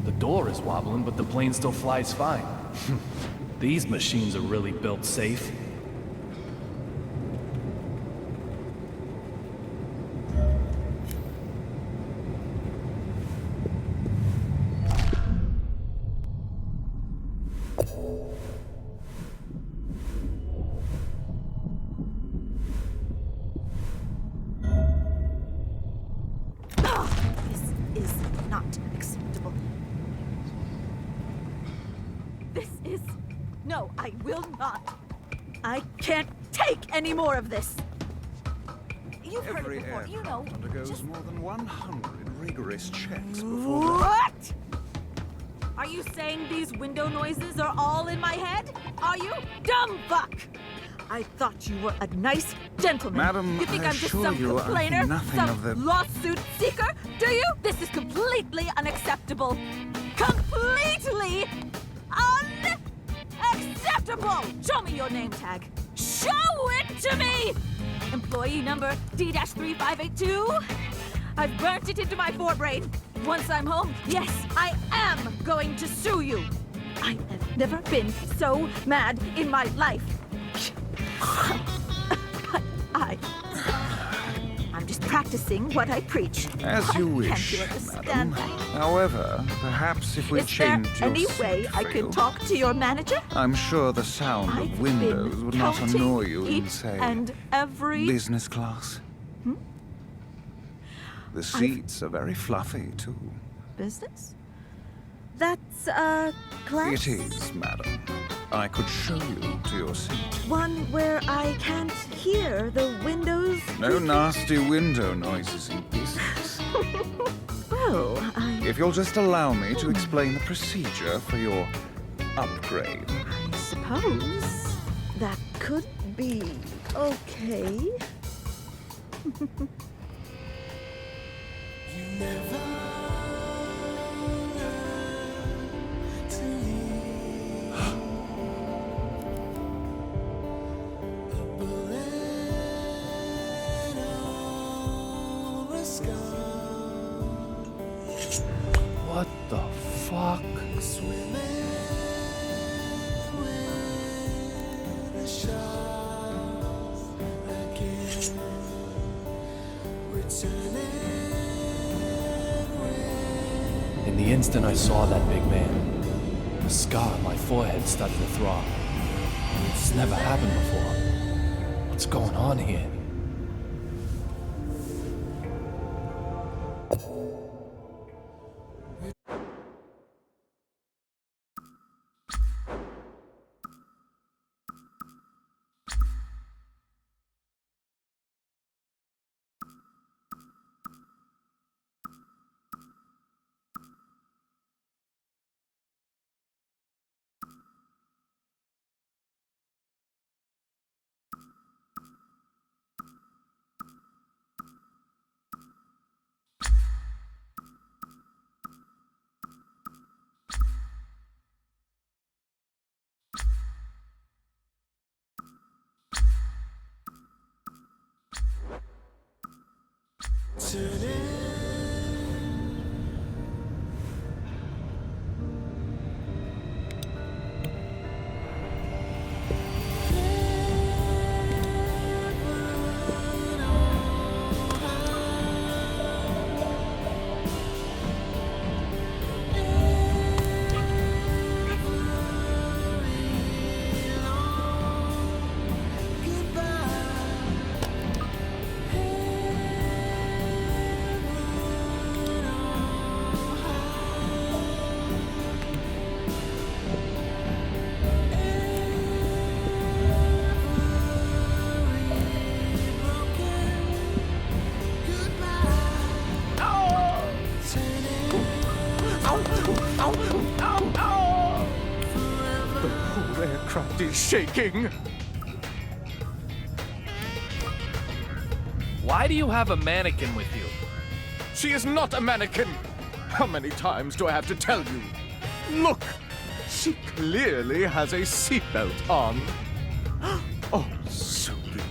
The door is wobbling, but the plane still flies fine. These machines are really built safe. This is not acceptable. This is... No, I will not. I can't take any more of this. You've heard Every it before, you know. aircraft undergoes Just... more than 100 rigorous checks before... What? Are you saying these window noises are all in my head? Are you? Dumb fuck! I thought you were a nice gentleman. Madam, you think I I'm just assure some you I complainer? think nothing Some of the- lawsuit seeker? Do you? This is completely unacceptable. Completely unacceptable! Show me your name tag. Show it to me! Employee number D-3582? I've burnt it into my forebrain. Once I'm home, yes, I am going to sue you. I have never been so mad in my life. But I'm just practicing what I preach. As you Can't wish, you understand madam. that? However, perhaps if we Is there change your any seat way I for can you, talk to your manager? I'm sure the sound I've of windows been would not counting annoy you in, each say, and every... business class. The seats are very fluffy, too. Business? That's, class? It is, madam. I could show you to your seat. One where I can't hear the windows? No nasty window noises in business. Well, If you'll just allow me to explain the procedure for your upgrade. I suppose that could be okay. instant I saw that big man, the scar on my forehead started to throb. It's never happened before. What's going on here? The whole aircraft is shaking. Why do you have a mannequin with you? She is not a mannequin. How many times do I have to tell you? Look, she clearly has a seatbelt on. Oh, Suki,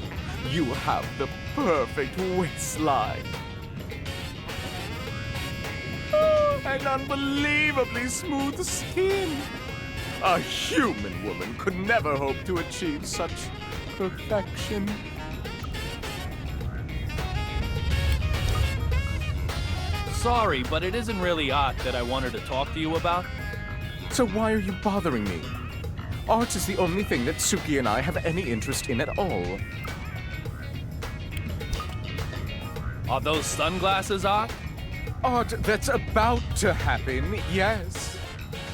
you have the perfect waistline. Oh, and unbelievably smooth skin. A human woman could never hope to achieve such perfection. Sorry, but it isn't really art that I wanted to talk to you about. So why are you bothering me? Art is the only thing that Suki and I have any interest in at all. Are those sunglasses art? Art that's about to happen, yes.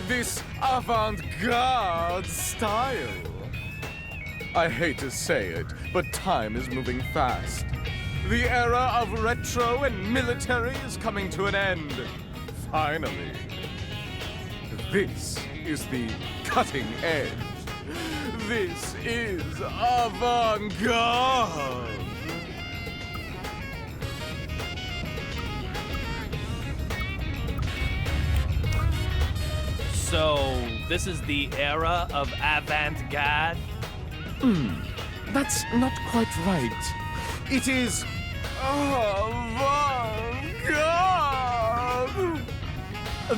This avant-garde style. I hate to say it, but time is moving fast. The era of retro and military is coming to an end. Finally. This is the cutting edge. This is avant-garde. So, this is the era of avant-garde? That's not quite right. It is avant-garde.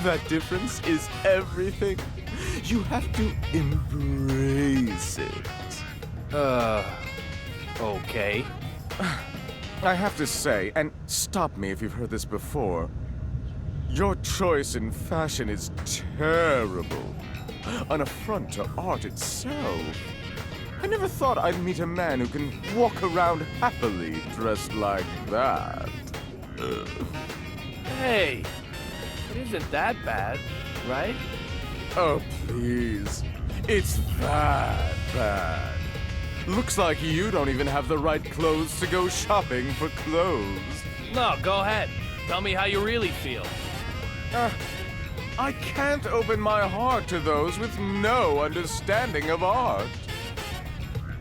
That difference is everything. You have to embrace it. Okay. I have to say, and stop me if you've heard this before, your choice in fashion is terrible. An affront to art itself. I never thought I'd meet a man who can walk around happily dressed like that. Hey, it isn't that bad, right? Oh, please. It's that bad. Looks like you don't even have the right clothes to go shopping for clothes. No, go ahead. Tell me how you really feel. I can't open my heart to those with no understanding of art.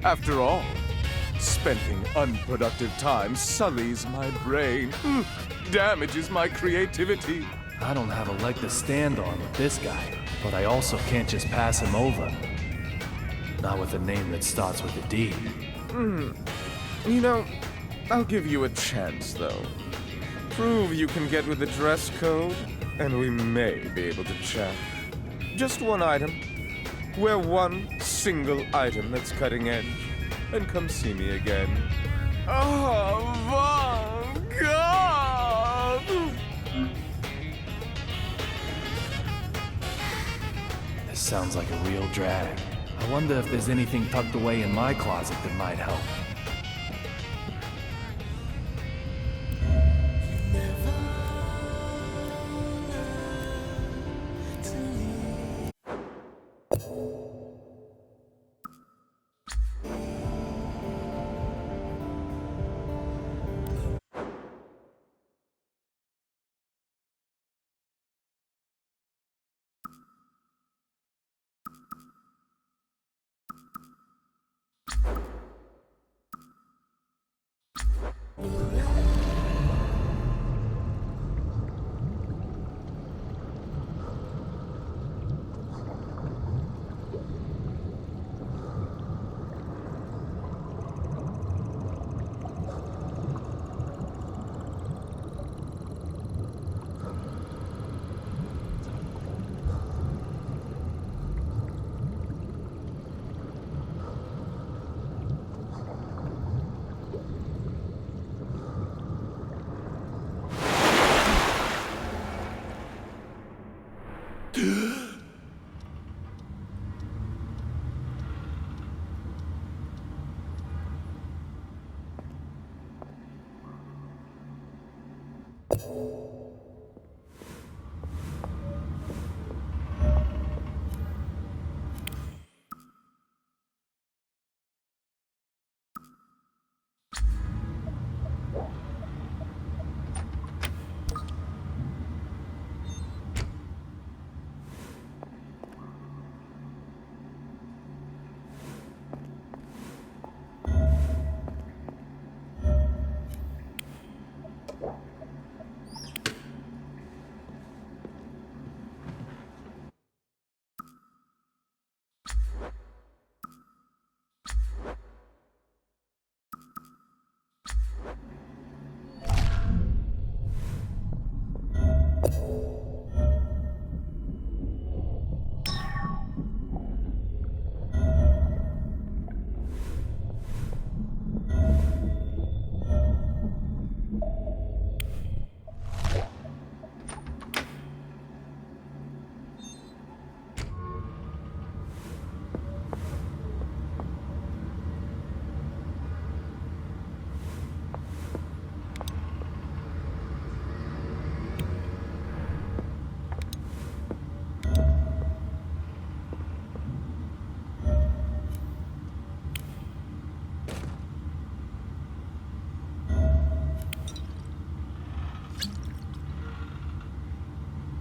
After all, spending unproductive time sullies my brain, damages my creativity. I don't have a leg to stand on with this guy, but I also can't just pass him over. Not with a name that starts with a D. You know, I'll give you a chance, though. Prove you can get with the dress code, and we may be able to chat. Just one item. Wear one single item that's cutting edge, and come see me again. Oh, my God! sounds like a real drag. I wonder if there's anything tucked away in my closet that might help.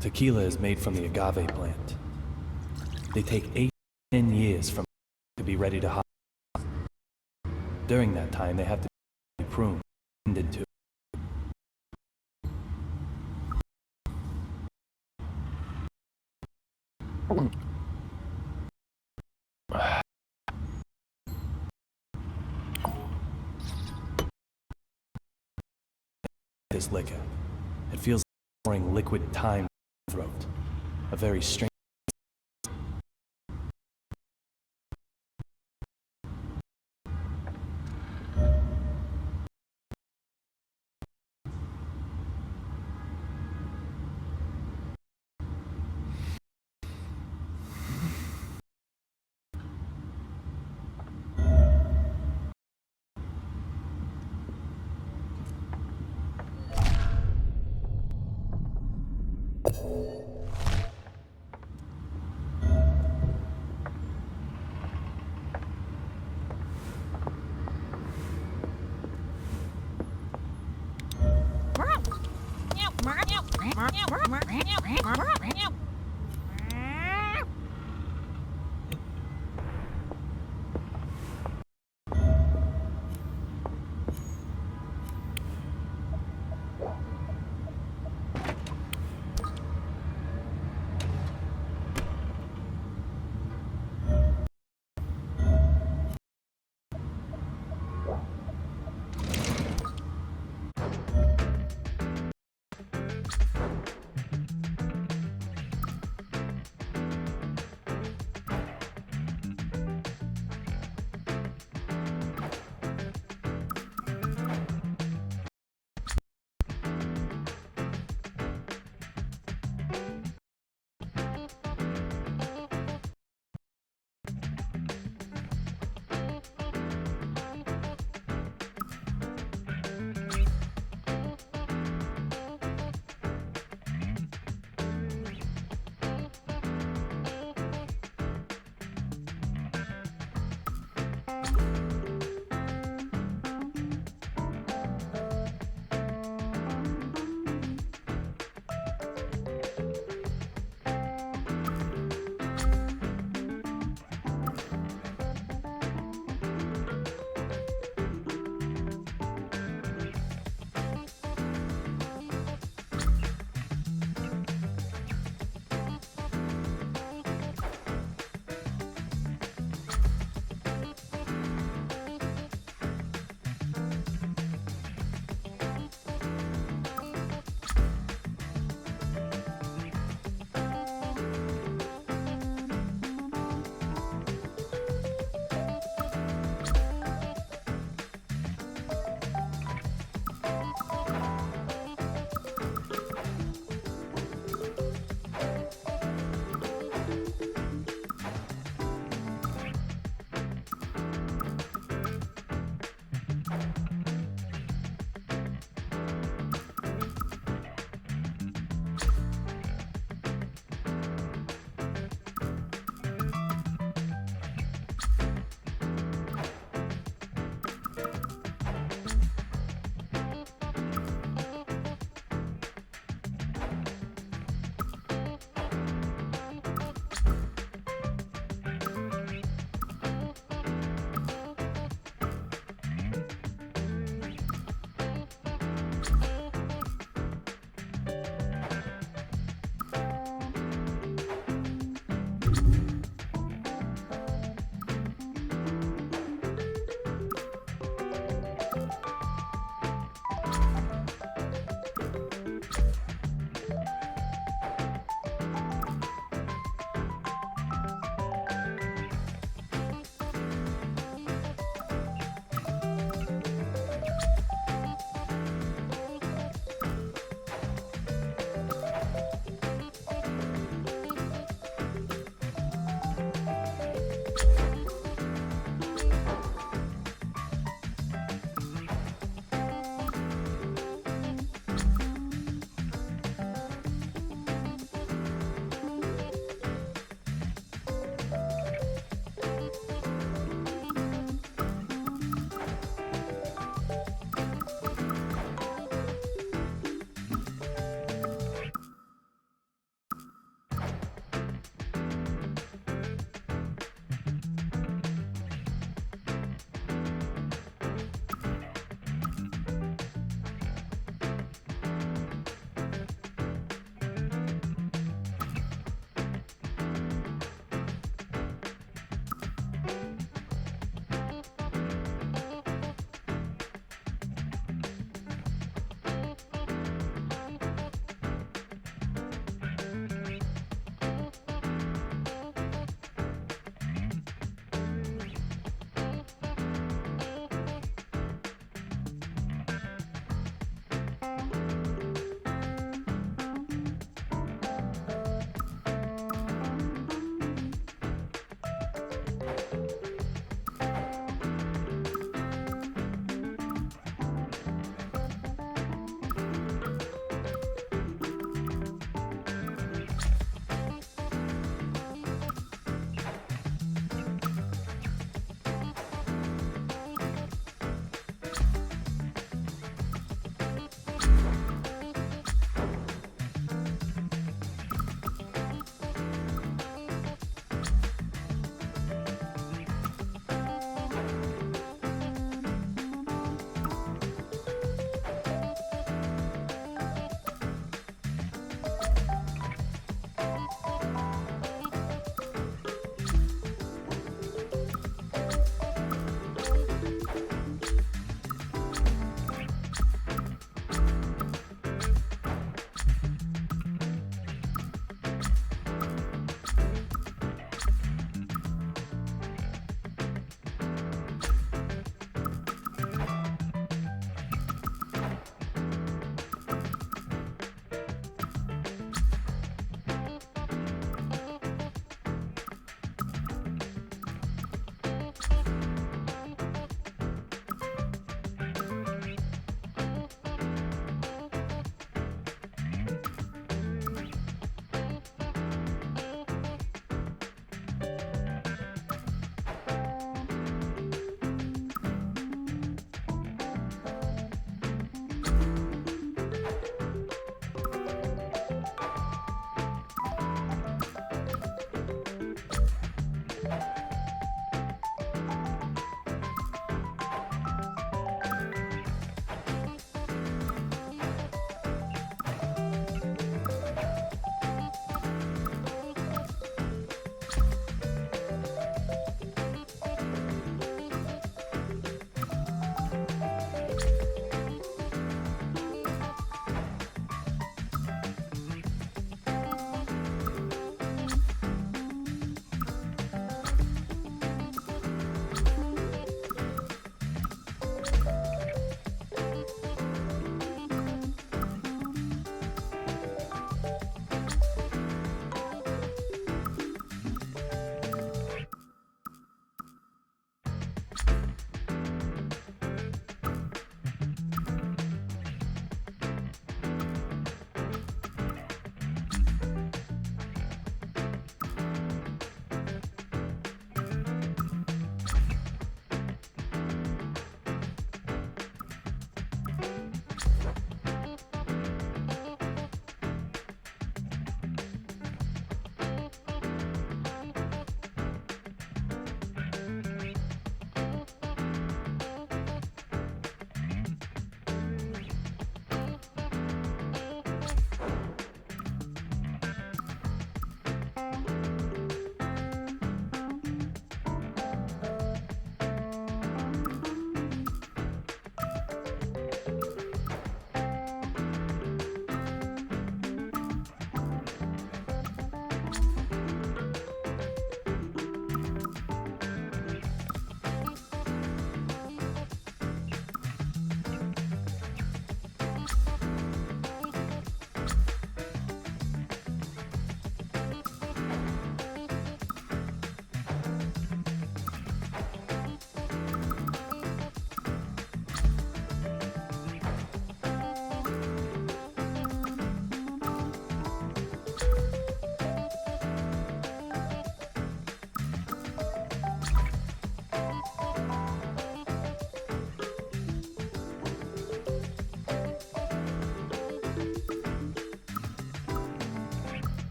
Tequila is made from the agave plant. They take 8 to 10 years from to be ready to harvest. During that time, they have to be pruned and tended to. This liquor, it feels like pouring liquid time down the throat. A very strange.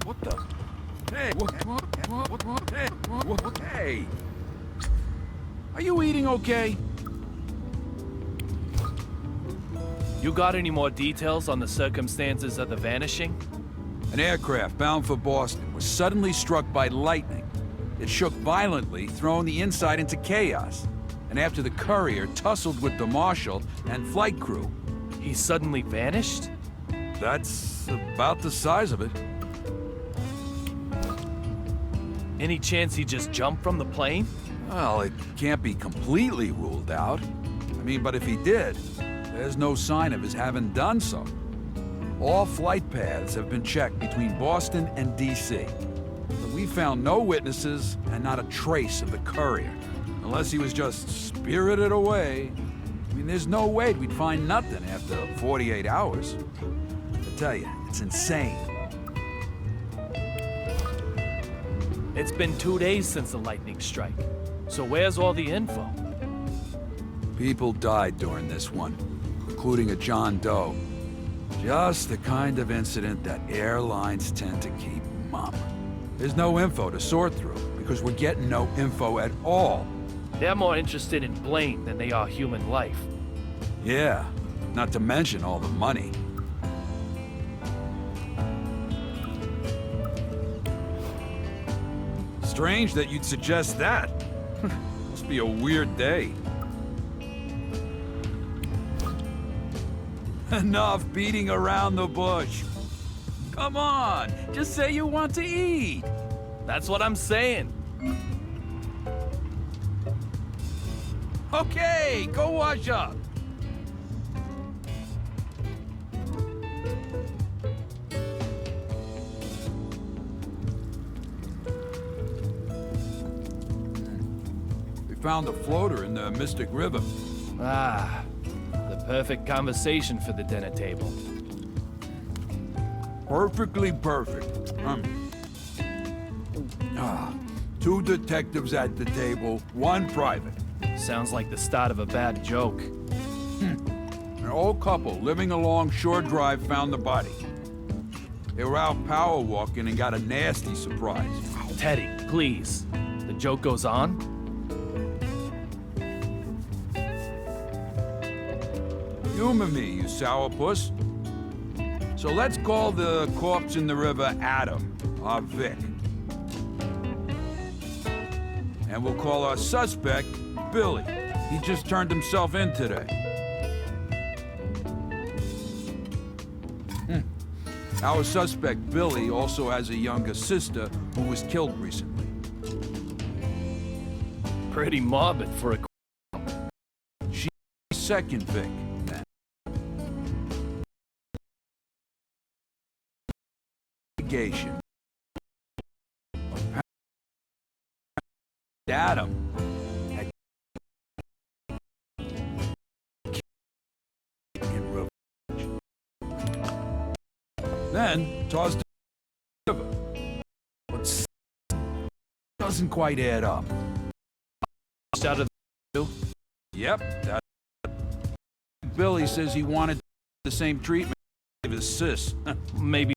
What the? Hey, what? Hey! Are you eating okay? You got any more details on the circumstances of the vanishing? An aircraft bound for Boston was suddenly struck by lightning. It shook violently, throwing the inside into chaos. and after the courier tussled with the marshal and flight crew. He suddenly vanished? That's about the size of it. Any chance he just jumped from the plane? Well, it can't be completely ruled out. I mean, but if he did, there's no sign of his having done so. All flight paths have been checked between Boston and D.C. But we found no witnesses and not a trace of the courier. Unless he was just spirited away. I mean, there's no way we'd find nothing after 48 hours. I tell you, it's insane. It's been 2 days since the lightning strike. So where's all the info? People died during this one, including a John Doe. Just the kind of incident that airlines tend to keep mum. There's no info to sort through, because we're getting no info at all. They're more interested in blame than they are human life. Yeah, not to mention all the money. Strange that you'd suggest that. Must be a weird day. Enough beating around the bush. Come on, just say you want to eat. That's what I'm saying. Okay, go wash up. We found a floater in the Mystic River. Ah, the perfect conversation for the dinner table. Perfectly perfect. Two detectives at the table, one private. Sounds like the start of a bad joke. An old couple living along Shore Drive found the body. They were out power walking and got a nasty surprise. Teddy, please. The joke goes on? Humor me, you sourpuss. So let's call the corpse in the river Adam, our Vic. And we'll call our suspect Billy. He just turned himself in today. Our suspect, Billy, also has a younger sister who was killed recently. Pretty morbid for a... She's second Vic, then. Investigation. Adam had in revenge. Then tossed the river. But doesn't quite add up. Out of the... Yep, that. Billy says he wanted the same treatment as his sis. Maybe...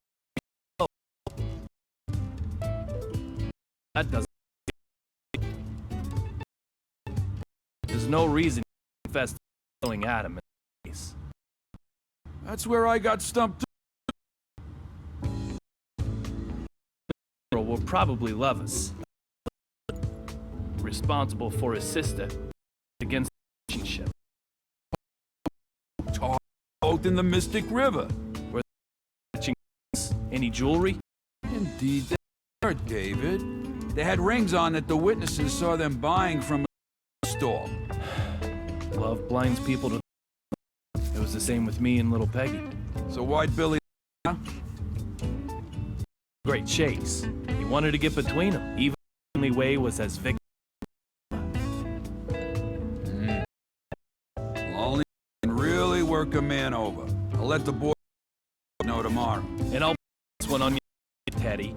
That doesn't... There's no reason to confess to killing Adam in the case. That's where I got stumped. Will probably love us. Responsible for his sister against the relationship. Both in the Mystic River. Were they any jewelry? Indeed they were, David. They had rings on that the witnesses saw them buying from a store. Love blinds people to... It was the same with me and little Peggy. So why'd Billy... Great chase. He wanted to get between them. Even the only way was as Vic... Only can really work a man over. I'll let the boy know tomorrow. And I'll this one on you, Teddy.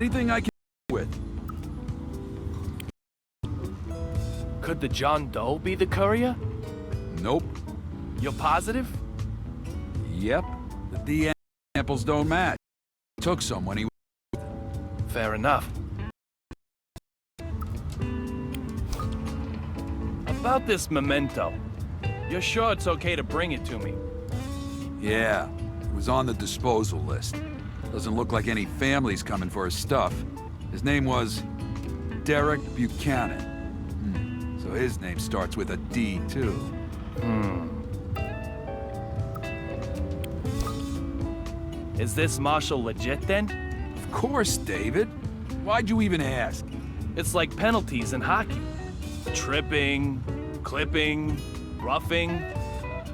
Anything I can with. Could the John Doe be the courier? Nope. You're positive? Yep. The DNA samples don't match. Took some when he... Fair enough. About this memento. You're sure it's okay to bring it to me? Yeah. It was on the disposal list. Doesn't look like any family's coming for his stuff. His name was Derek Buchanan. So his name starts with a D, too. Is this Marshall legit then? Of course, David. Why'd you even ask? It's like penalties in hockey. Tripping, clipping, roughing.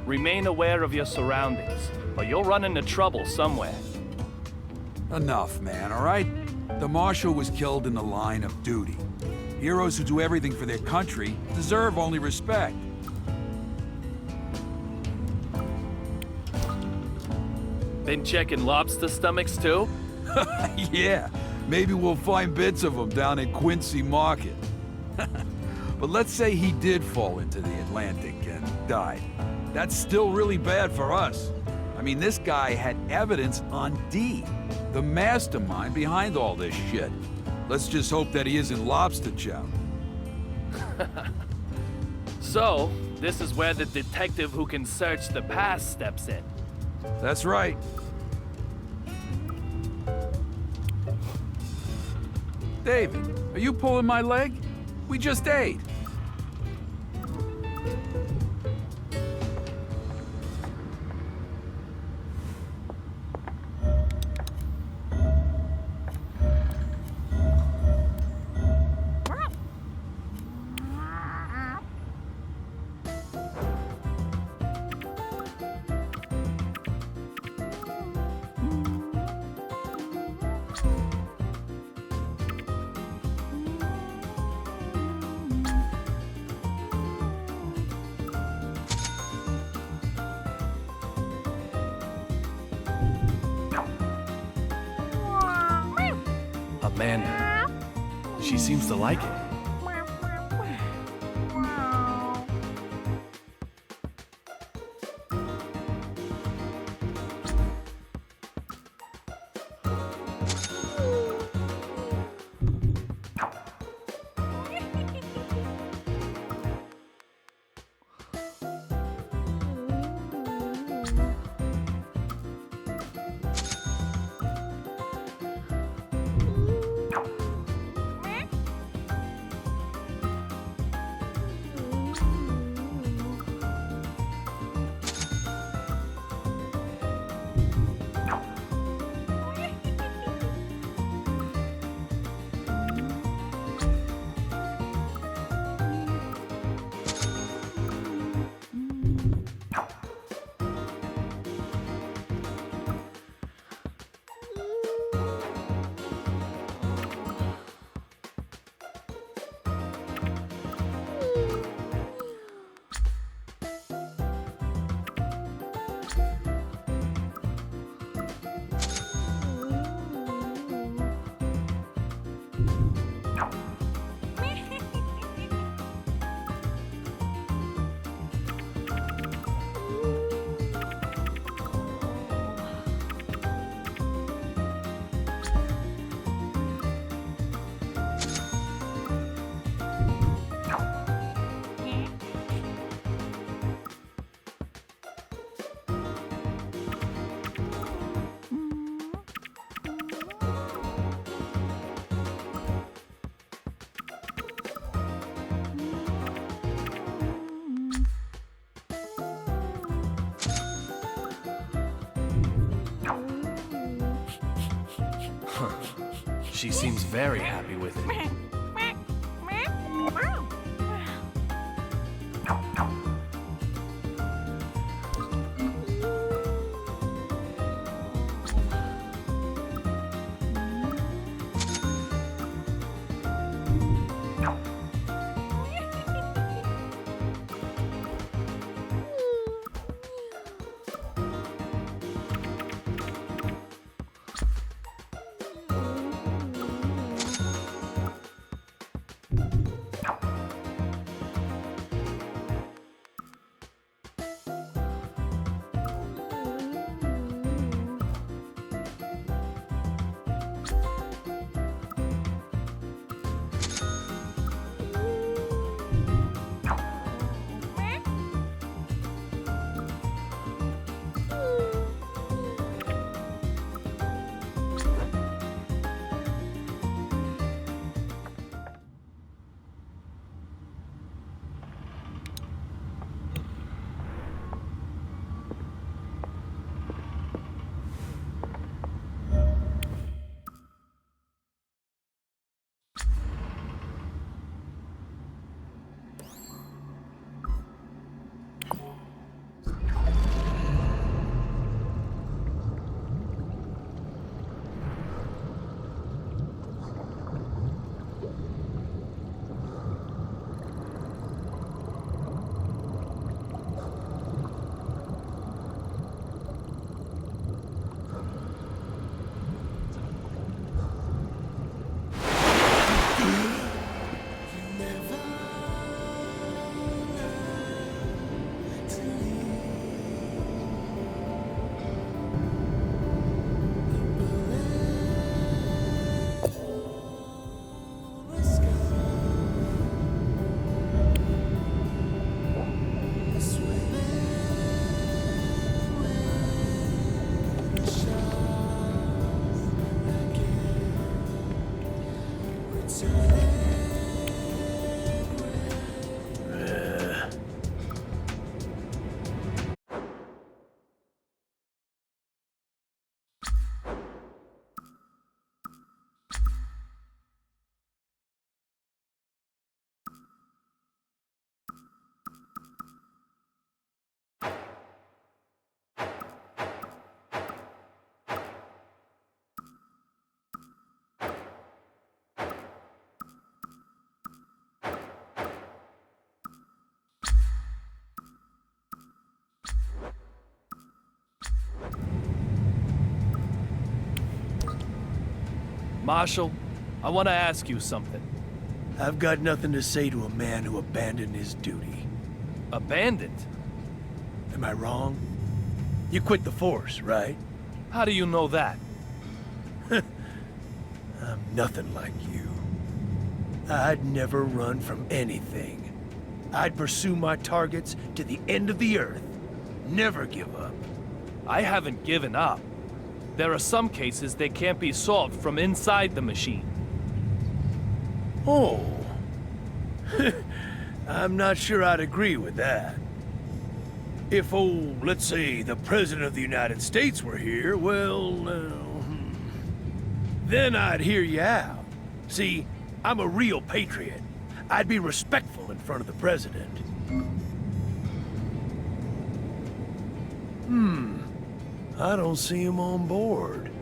Remain aware of your surroundings, or you'll run into trouble somewhere. Enough, man, all right? The Marshal was killed in the line of duty. Heroes who do everything for their country deserve only respect. Been checking lobster stomachs too? Yeah, maybe we'll find bits of them down at Quincy Market. But let's say he did fall into the Atlantic and died. That's still really bad for us. I mean, this guy had evidence on D, the mastermind behind all this shit. Let's just hope that he isn't lobster chow. So, this is where the detective who can search the past steps in. That's right. David, are you pulling my leg? We just ate. Amanda. She seems to like it. She seems very happy with it. Marshal, I want to ask you something. I've got nothing to say to a man who abandoned his duty. Abandoned? Am I wrong? You quit the force, right? How do you know that? I'm nothing like you. I'd never run from anything. I'd pursue my targets to the end of the earth. Never give up. I haven't given up. There are some cases that can't be solved from inside the machine. Oh. I'm not sure I'd agree with that. If, let's say, the President of the United States were here, well, then I'd hear you out. See, I'm a real patriot. I'd be respectful in front of the President. I don't see him on board.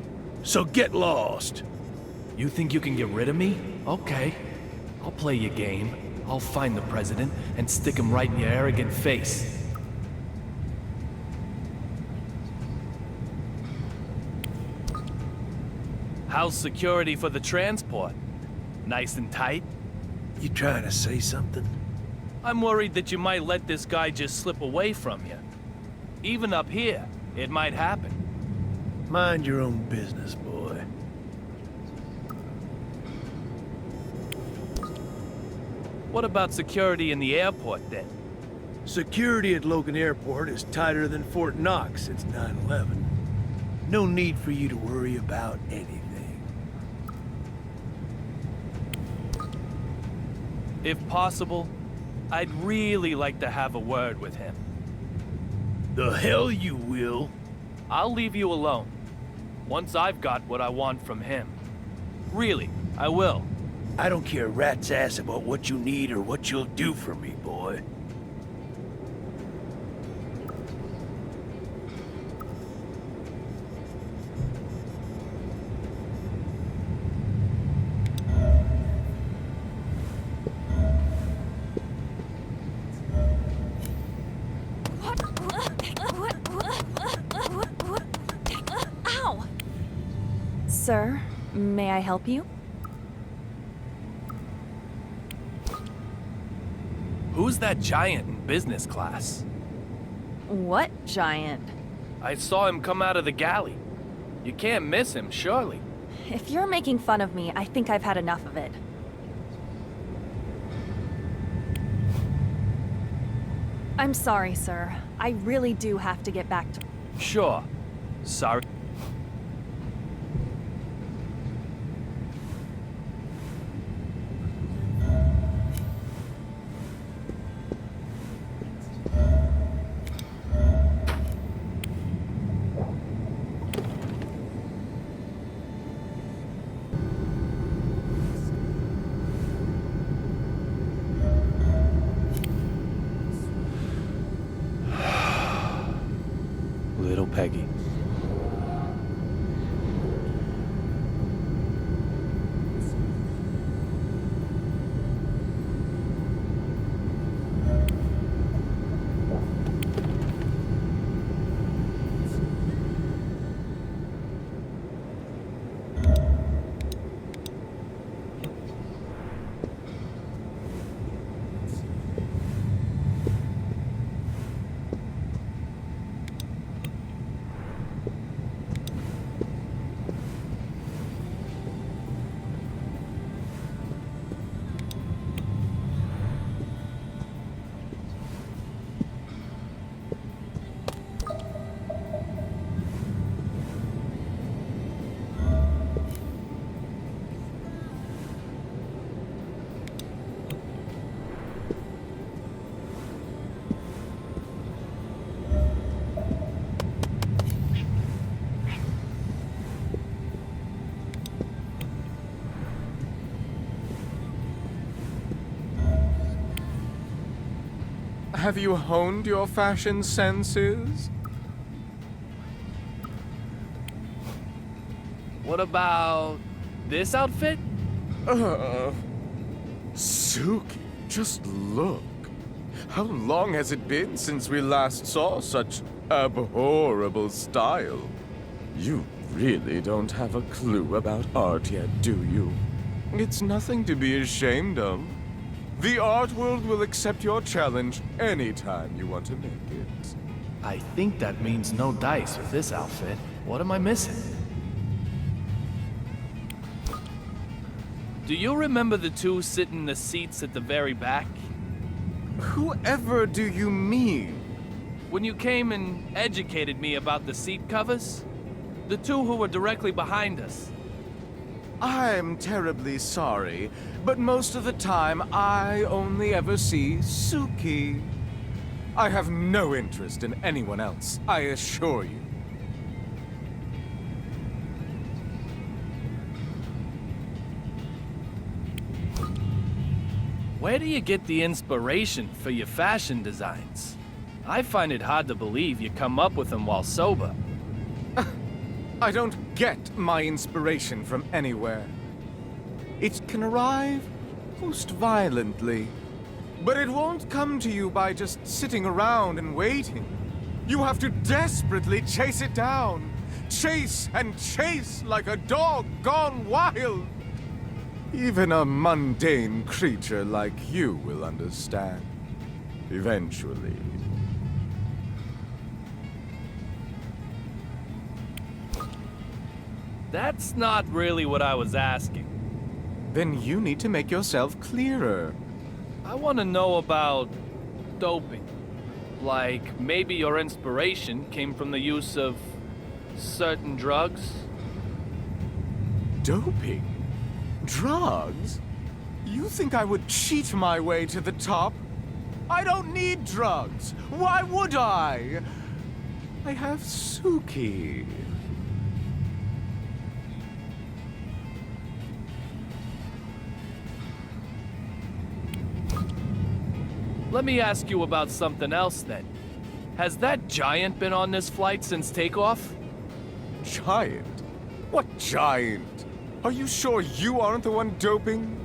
So get lost. You think you can get rid of me? Okay. I'll play your game. I'll find the President and stick him right in your arrogant face. How's security for the transport? Nice and tight? You trying to say something? I'm worried that you might let this guy just slip away from you. Even up here, it might happen. Mind your own business, boy. What about security in the airport, then? Security at Logan Airport is tighter than Fort Knox since 9/11. No need for you to worry about anything. If possible, I'd really like to have a word with him. The hell you will. I'll leave you alone. Once I've got what I want from him. Really, I will. I don't care a rat's ass about what you need or what you'll do for me, boy. Ow! Sir, may I help you? Who's that giant in business class? What giant? I saw him come out of the galley. You can't miss him, surely. If you're making fun of me, I think I've had enough of it. I'm sorry, sir. I really do have to get back to... Sure. Sorry. Little Peggy. Have you honed your fashion senses? What about this outfit? Suki, just look. How long has it been since we last saw such abhorrible style? You really don't have a clue about art yet, do you? It's nothing to be ashamed of. The art world will accept your challenge anytime you want to make it. I think that means no dice with this outfit. What am I missing? Do you remember the two sitting in the seats at the very back? Whoever do you mean? When you came and educated me about the seat covers? The two who were directly behind us. I'm terribly sorry, but most of the time I only ever see Suki. I have no interest in anyone else, I assure you. Where do you get the inspiration for your fashion designs? I find it hard to believe you come up with them while sober. I don't get my inspiration from anywhere. It can arrive most violently, but it won't come to you by just sitting around and waiting. You have to desperately chase it down. Chase and chase like a dog gone wild. Even a mundane creature like you will understand. Eventually. That's not really what I was asking. Then you need to make yourself clearer. I want to know about doping. Like, maybe your inspiration came from the use of certain drugs? Doping? Drugs? You think I would cheat my way to the top? I don't need drugs. Why would I? I have Suki. Let me ask you about something else then. Has that giant been on this flight since takeoff? Giant? What giant? Are you sure you aren't the one doping?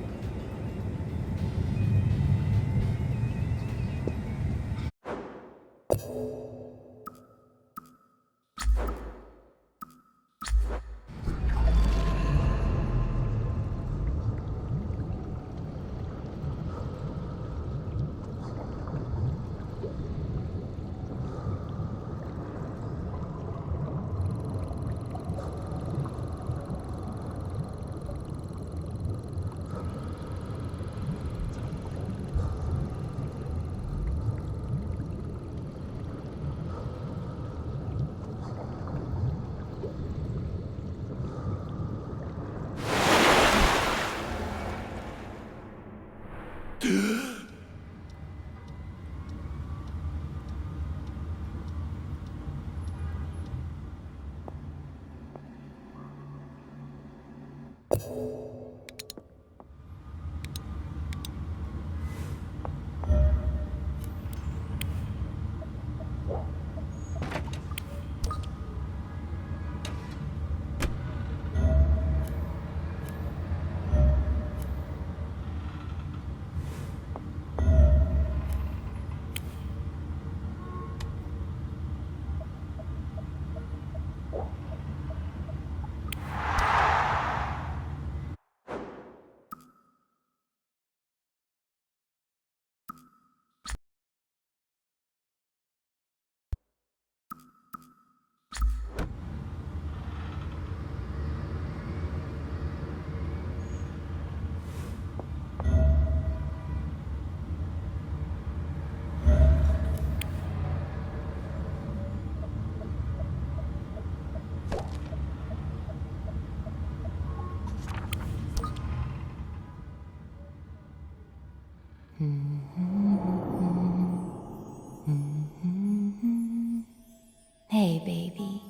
Hey, baby.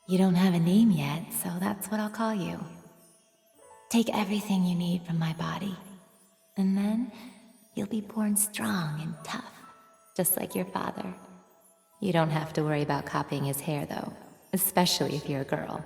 You don't have a name yet, so that's what I'll call you. Take everything you need from my body, and then you'll be born strong and tough. just like your father. You don't have to worry about copying his hair, though, especially if you're a girl.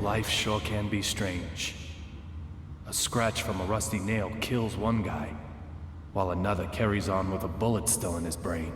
Life sure can be strange. A scratch from a rusty nail kills one guy, while another carries on with a bullet still in his brain.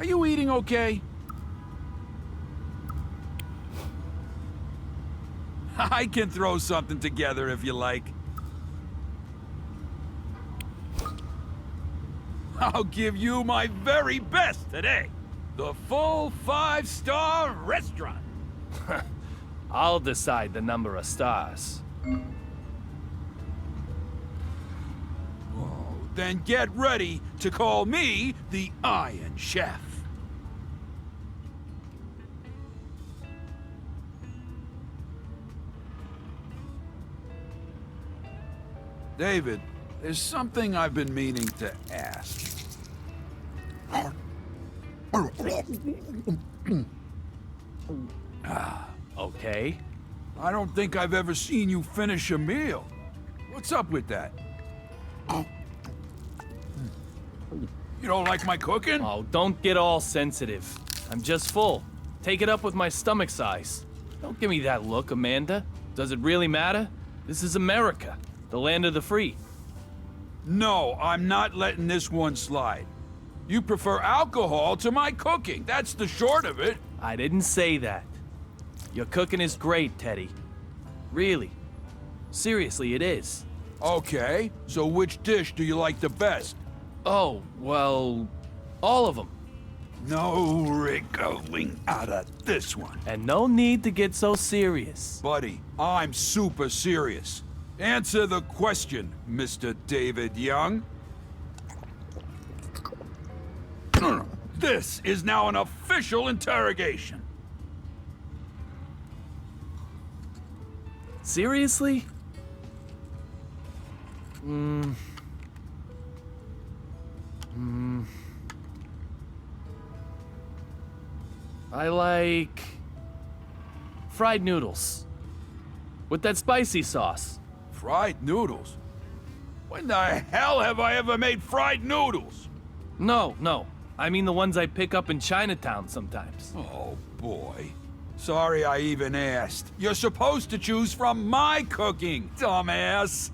Are you eating okay? I can throw something together if you like. I'll give you my very best today. The full 5-star restaurant. I'll decide the number of stars. Oh, then get ready to call me the Iron Chef. David, there's something I've been meaning to ask. Okay. I don't think I've ever seen you finish a meal. What's up with that? You don't like my cooking? Oh, don't get all sensitive. I'm just full. Take it up with my stomach size. Don't give me that look, Amanda. Does it really matter? This is America, the land of the free. No, I'm not letting this one slide. You prefer alcohol to my cooking. That's the short of it. I didn't say that. Your cooking is great, Teddy. Really. Seriously, it is. Okay, so which dish do you like the best? Oh, well, all of them. No wriggling out of this one. And no need to get so serious. Buddy, I'm super serious. Answer the question, Mr. David Young. This is now an official interrogation. Seriously? I like fried noodles with that spicy sauce. Fried noodles? When the hell have I ever made fried noodles? No. I mean the ones I pick up in Chinatown sometimes. Oh, boy. Sorry I even asked. You're supposed to choose from my cooking, dumbass.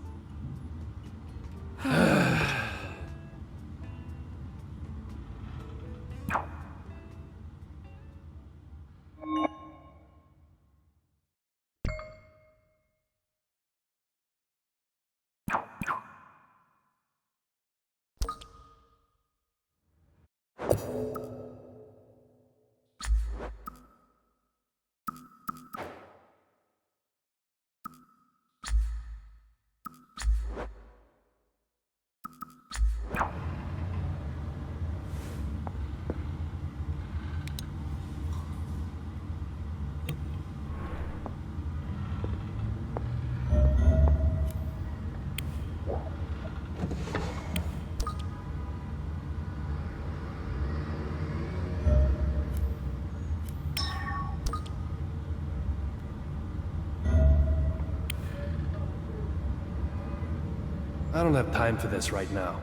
I don't have time for this right now.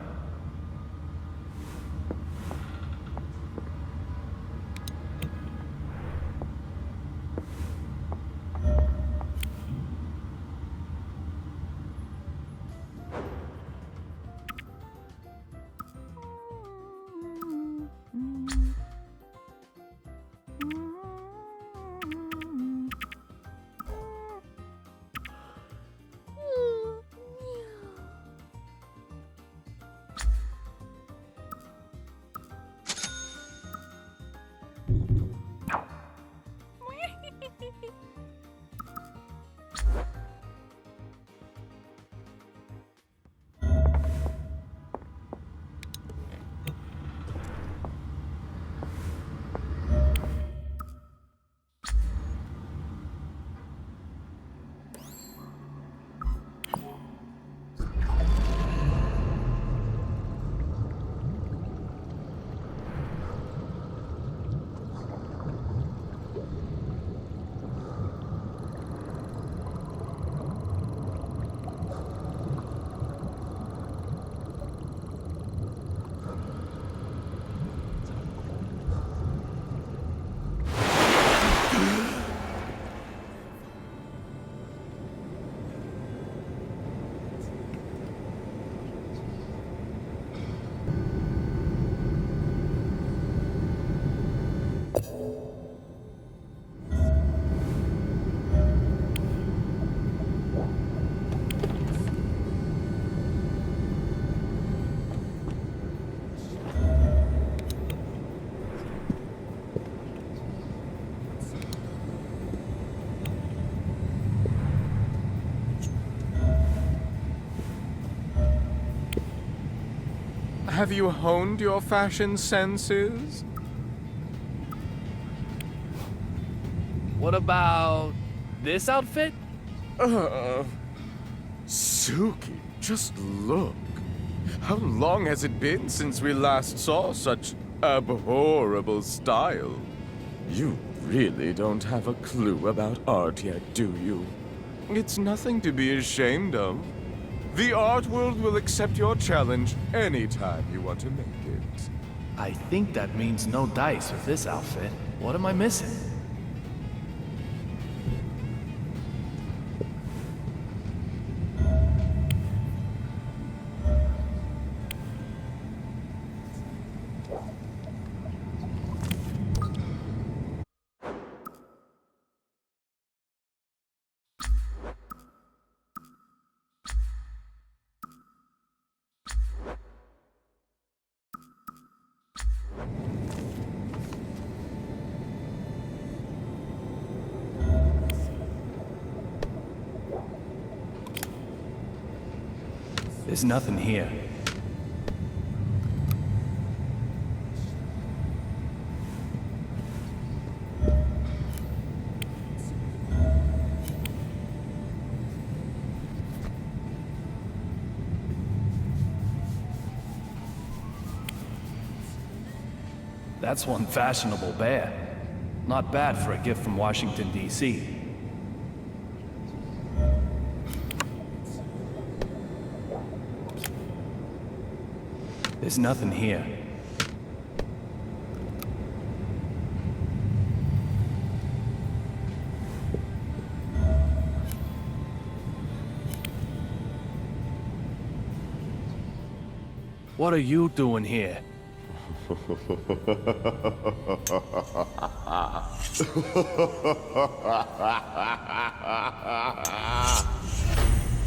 Have you honed your fashion senses? What about this outfit? Suki, just look. How long has it been since we last saw such abhorrible style? You really don't have a clue about art yet, do you? It's nothing to be ashamed of. The art world will accept your challenge anytime you want to make it. I think that means no dice with this outfit. What am I missing? There's nothing here. That's one fashionable bear. Not bad for a gift from Washington, D.C. There's nothing here. What are you doing here?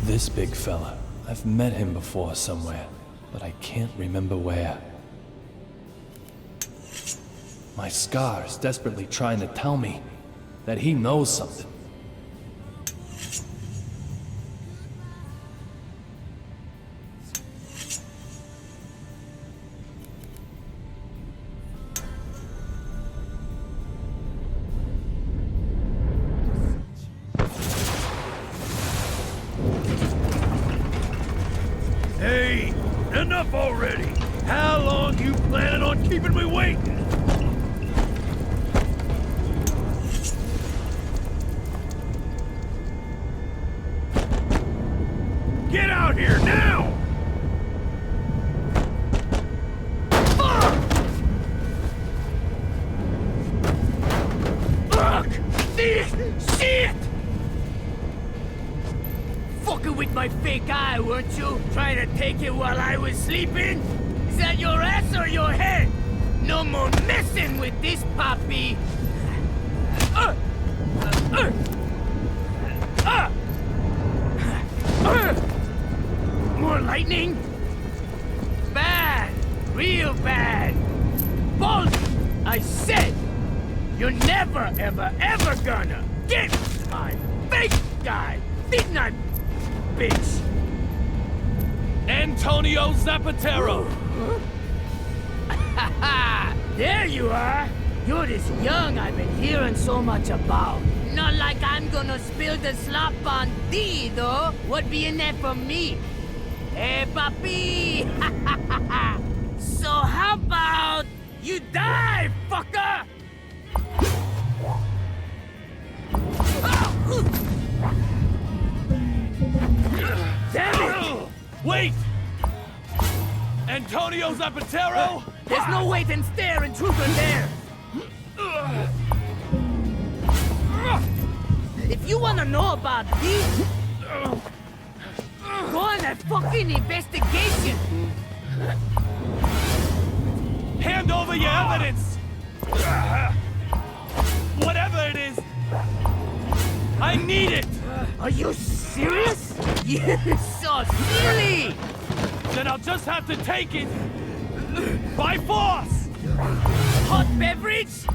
This big fella. I've met him before somewhere, but I can't remember where. My scar is desperately trying to tell me that he knows something. Hey, enough already! How long you planning on keeping me waiting? Get out here now! Fuck! This shit! Fucking with my fake eye, weren't you? Trying to take it while I was sleeping? Is that your ass or your head? No more messing with this puppy! More lightning? Bad! Real bad! Bolt! I said! You're never, ever, ever gonna get my fake guy! Didn't I, bitch? Antonio Zapatero! There you are! You're this young I've been hearing so much about. Not like I'm gonna spill the slop on thee, though. What be in there for me? Hey, papi! So how about you die, fucker? Damn it! Wait! Antonio Zapatero? There's no wait and stare in truth or dare. If you wanna know about these, go on a fucking investigation. Hand over your evidence! Whatever it is, I need it! Are you serious? You're so silly! Then I'll just have to take it by force! Hot beverage?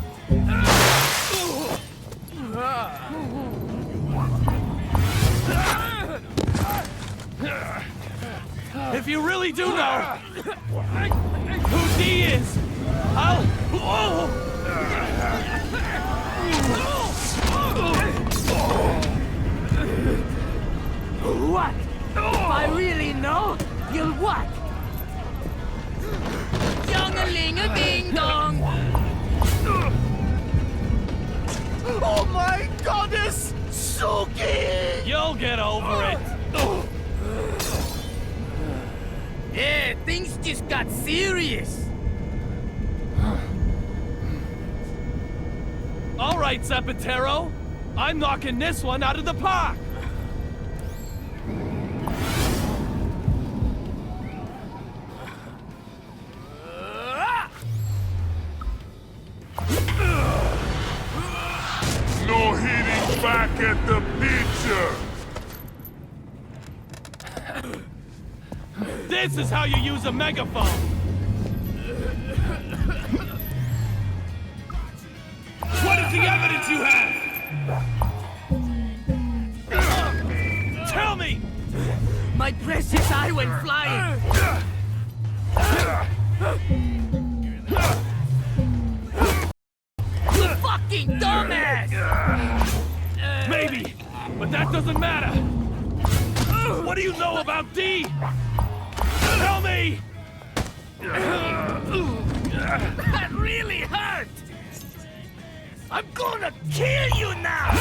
If you really do know, D is. I'll... What? If I really know, you'll what? Young-a-ling-a-ding-dong! Oh my goddess! Suki! You'll get over it. Yeah, things just got serious. All right, Zapatero. I'm knocking this one out of the park. No hitting back at the picture! This is how you use a megaphone. What is the evidence you have? Tell me! My precious eye went flying. You fucking dumbass! Maybe, but that doesn't matter. What do you know about D? Tell me! That really hurt! I'm gonna kill you now!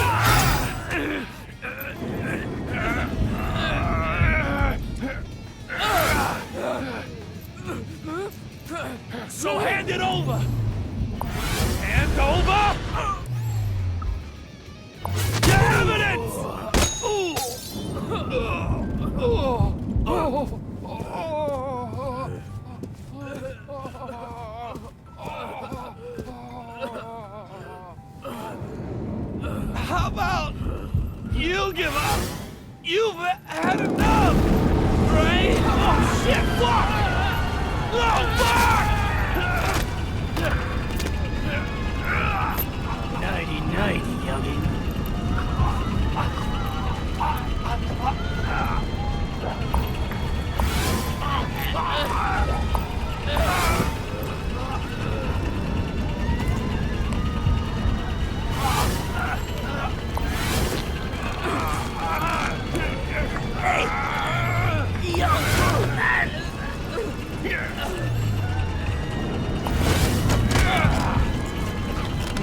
So hand it over! Hand over! Your evidence! How about you give up? You've had enough, right? Oh shit! Fuck! Oh fuck! Nighty-nighty, youngin'.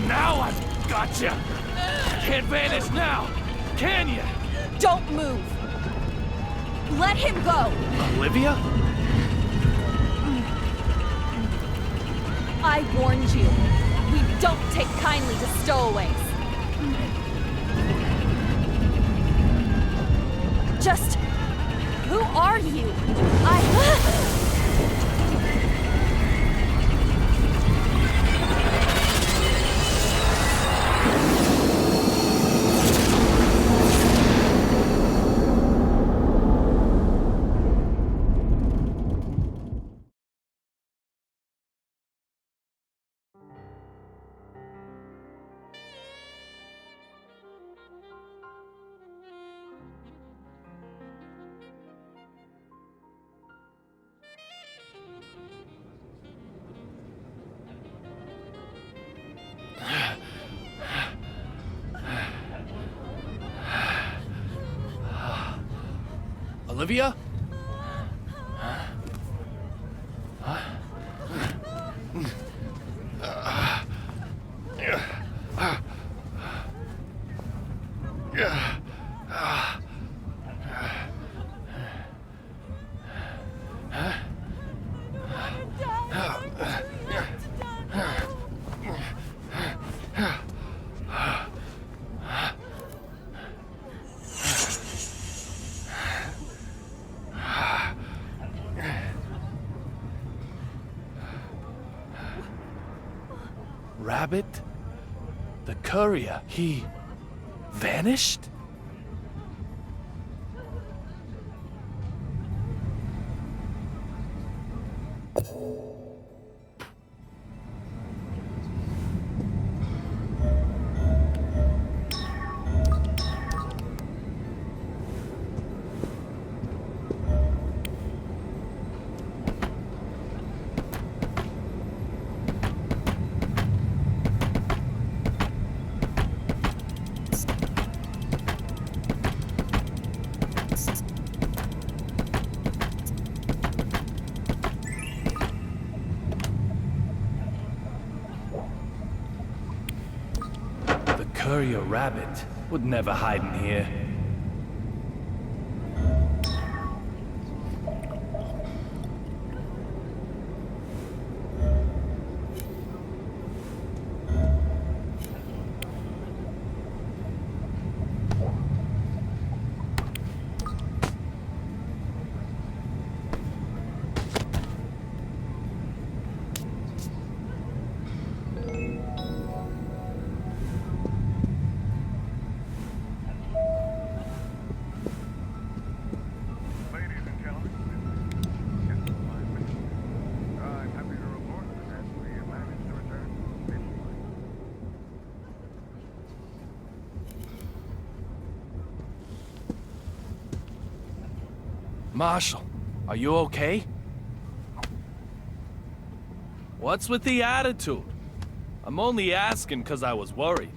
Now I've got you. Can't vanish now, can you? Don't move! Let him go! Olivia? I warned you. We don't take kindly to stowaways. Just... who are you? Olivia? Rabbit? The courier, he vanished? courier rabbit would never hide in here. Marshall, are you okay? What's with the attitude? I'm only asking because I was worried.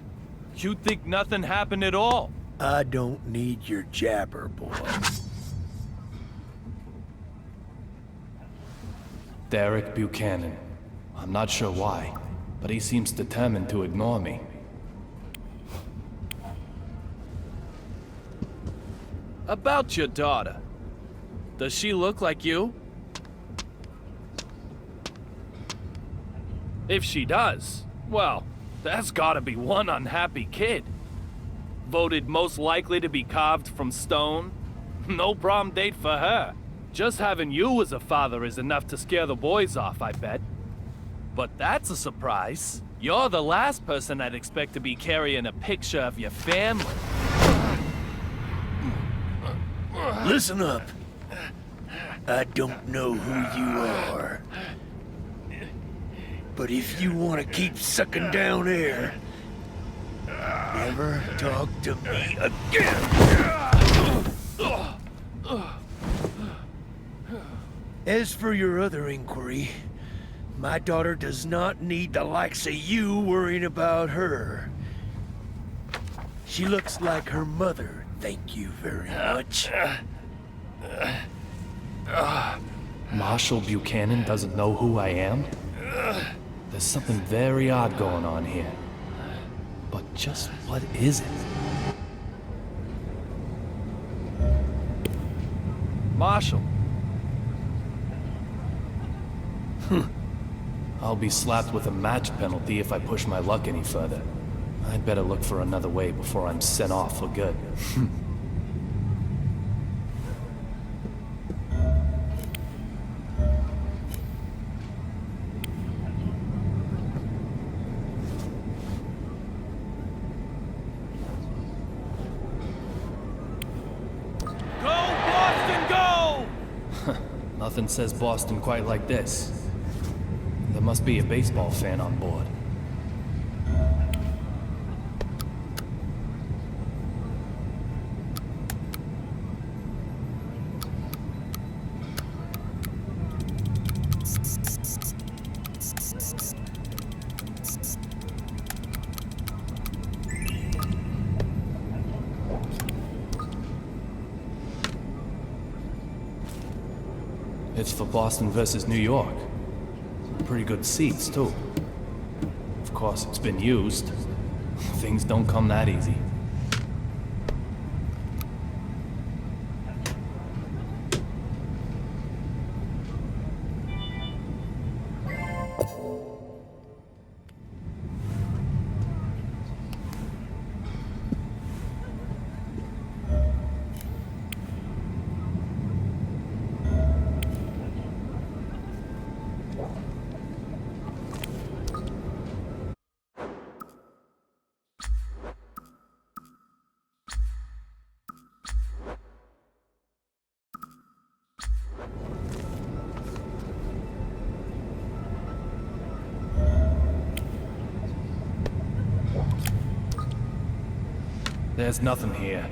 You'd think nothing happened at all. I don't need your jabber, boy. Derek Buchanan. I'm not sure why, but he seems determined to ignore me. About your daughter. Does she look like you? If she does, well, that's gotta be one unhappy kid. Voted most likely to be carved from stone. No prom date for her. Just having you as a father is enough to scare the boys off, I bet. But that's a surprise. You're the last person I'd expect to be carrying a picture of your family. Listen up. I don't know who you are. But if you want to keep sucking down air, never talk to me again. As for your other inquiry, my daughter does not need the likes of you worrying about her. She looks like her mother, thank you very much. Marshall Buchanan doesn't know who I am? There's something very odd going on here. But just what is it? Marshall. I'll be slapped with a match penalty if I push my luck any further. I'd better look for another way before I'm sent off for good. Nothing says Boston quite like this. There must be a baseball fan on board. It's for Boston versus New York. Pretty good seats, too. Of course, it's been used. Things don't come that easy. There's nothing here.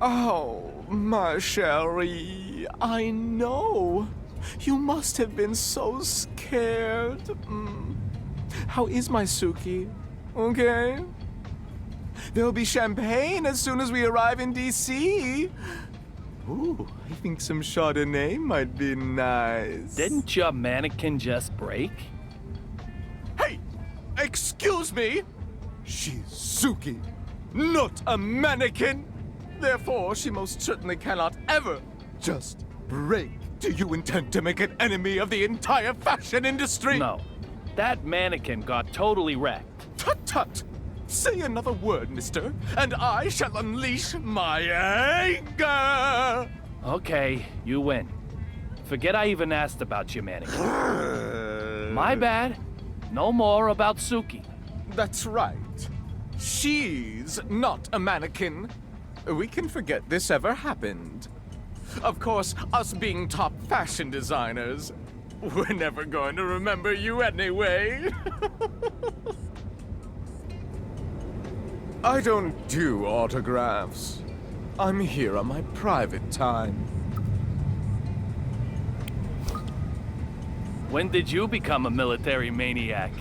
Oh, ma chérie, I know. You must have been so scared. How is my Suki? Okay? There'll be champagne as soon as we arrive in D.C. Ooh, I think some Chardonnay might be nice. Didn't your mannequin just break? Hey! Excuse me! She's Suki, not a mannequin! Therefore, she most certainly cannot ever just break. Do you intend to make an enemy of the entire fashion industry? No. That mannequin got totally wrecked. Tut tut! Say another word, mister, and I shall unleash my anger! Okay, you win. Forget I even asked about your mannequin. My bad. No more about Suki. That's right. She's not a mannequin. We can forget this ever happened. Of course, us being top fashion designers, we're never going to remember you anyway. I don't do autographs. I'm here on my private time. When did you become a military maniac?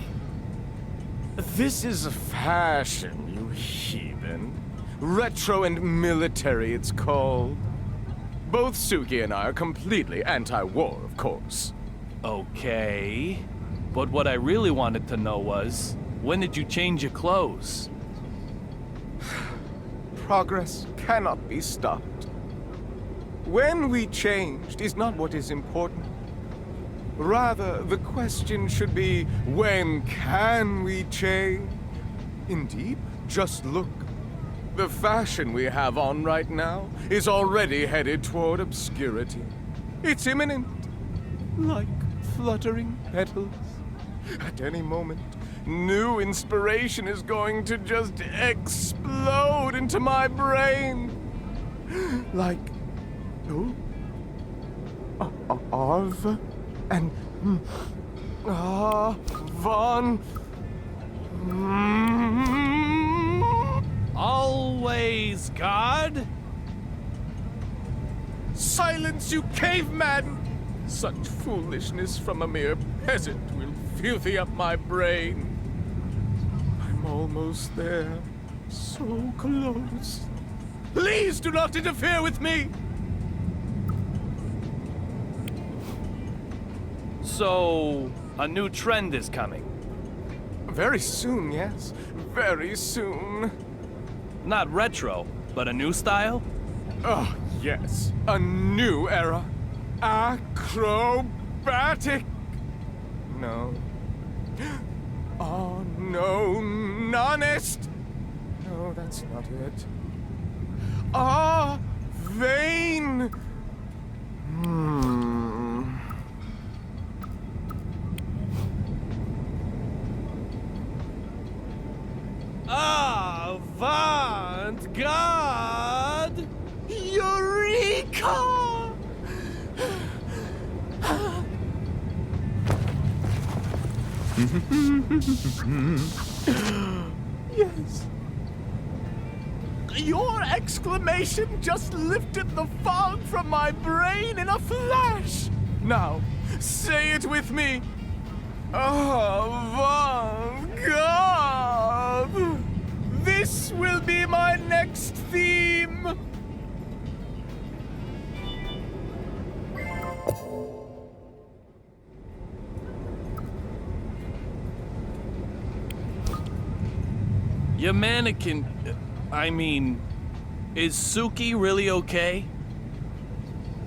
This is fashion, you heathen. Retro and military, it's called. Both Suki and I are completely anti-war, of course. Okay. But what I really wanted to know was, when did you change your clothes? Progress cannot be stopped. When we changed is not what is important. Rather, the question should be, when can we change? Indeed, just look. The fashion we have on right now is already headed toward obscurity. It's imminent, like fluttering petals. At any moment, new inspiration is going to just explode into my brain. Like, Arv and Von. Always, God! Silence, you caveman! Such foolishness from a mere peasant will filthy up my brain. I'm almost there. So close. Please do not interfere with me! So, a new trend is coming. Very soon, yes. Very soon. Not retro, but a new style? Oh, yes. A new era. Acrobatic. No. Oh, no. Honest. No, that's not it. Ah, vain. Avant-garde! Eureka! Yes. Your exclamation just lifted the fog from my brain in a flash. Now, say it with me. Avant-garde! This will be my next theme! Your mannequin... is Suki really okay?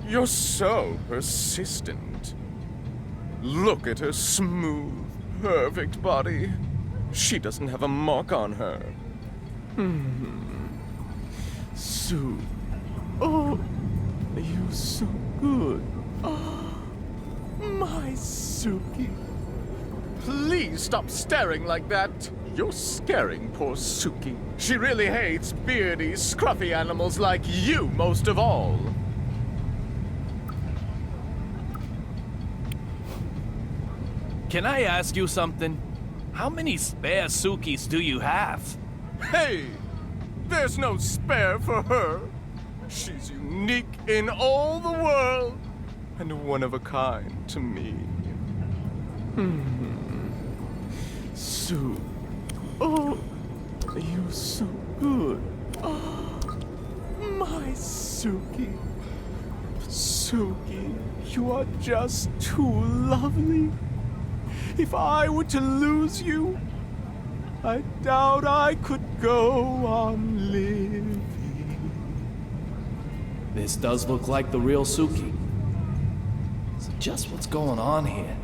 You're so persistent. Look at her smooth, perfect body. She doesn't have a mark on her. Sue. Oh, you're so good. Oh, my Suki. Please stop staring like that. You're scaring poor Suki. She really hates beardy, scruffy animals like you most of all. Can I ask you something? How many spare Sukis do you have? Hey! There's no spare for her. She's unique in all the world, and one of a kind to me. Sue. Oh, you're so good. Oh, my Suki. Suki, you are just too lovely. If I were to lose you, I doubt I could go on living. This does look like the real Suki. So just what's going on here?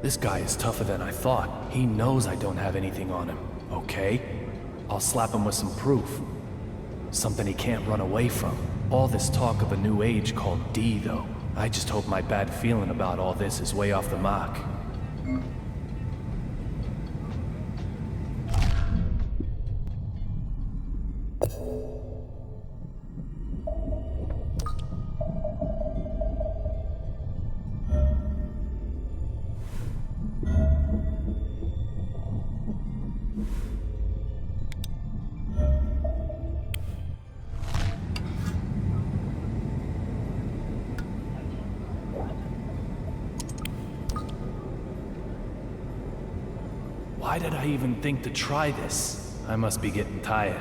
This guy is tougher than I thought. He knows I don't have anything on him, okay? I'll slap him with some proof. Something he can't run away from. All this talk of a new age called D, though. I just hope my bad feeling about all this is way off the mark. Why did I even think to try this? I must be getting tired.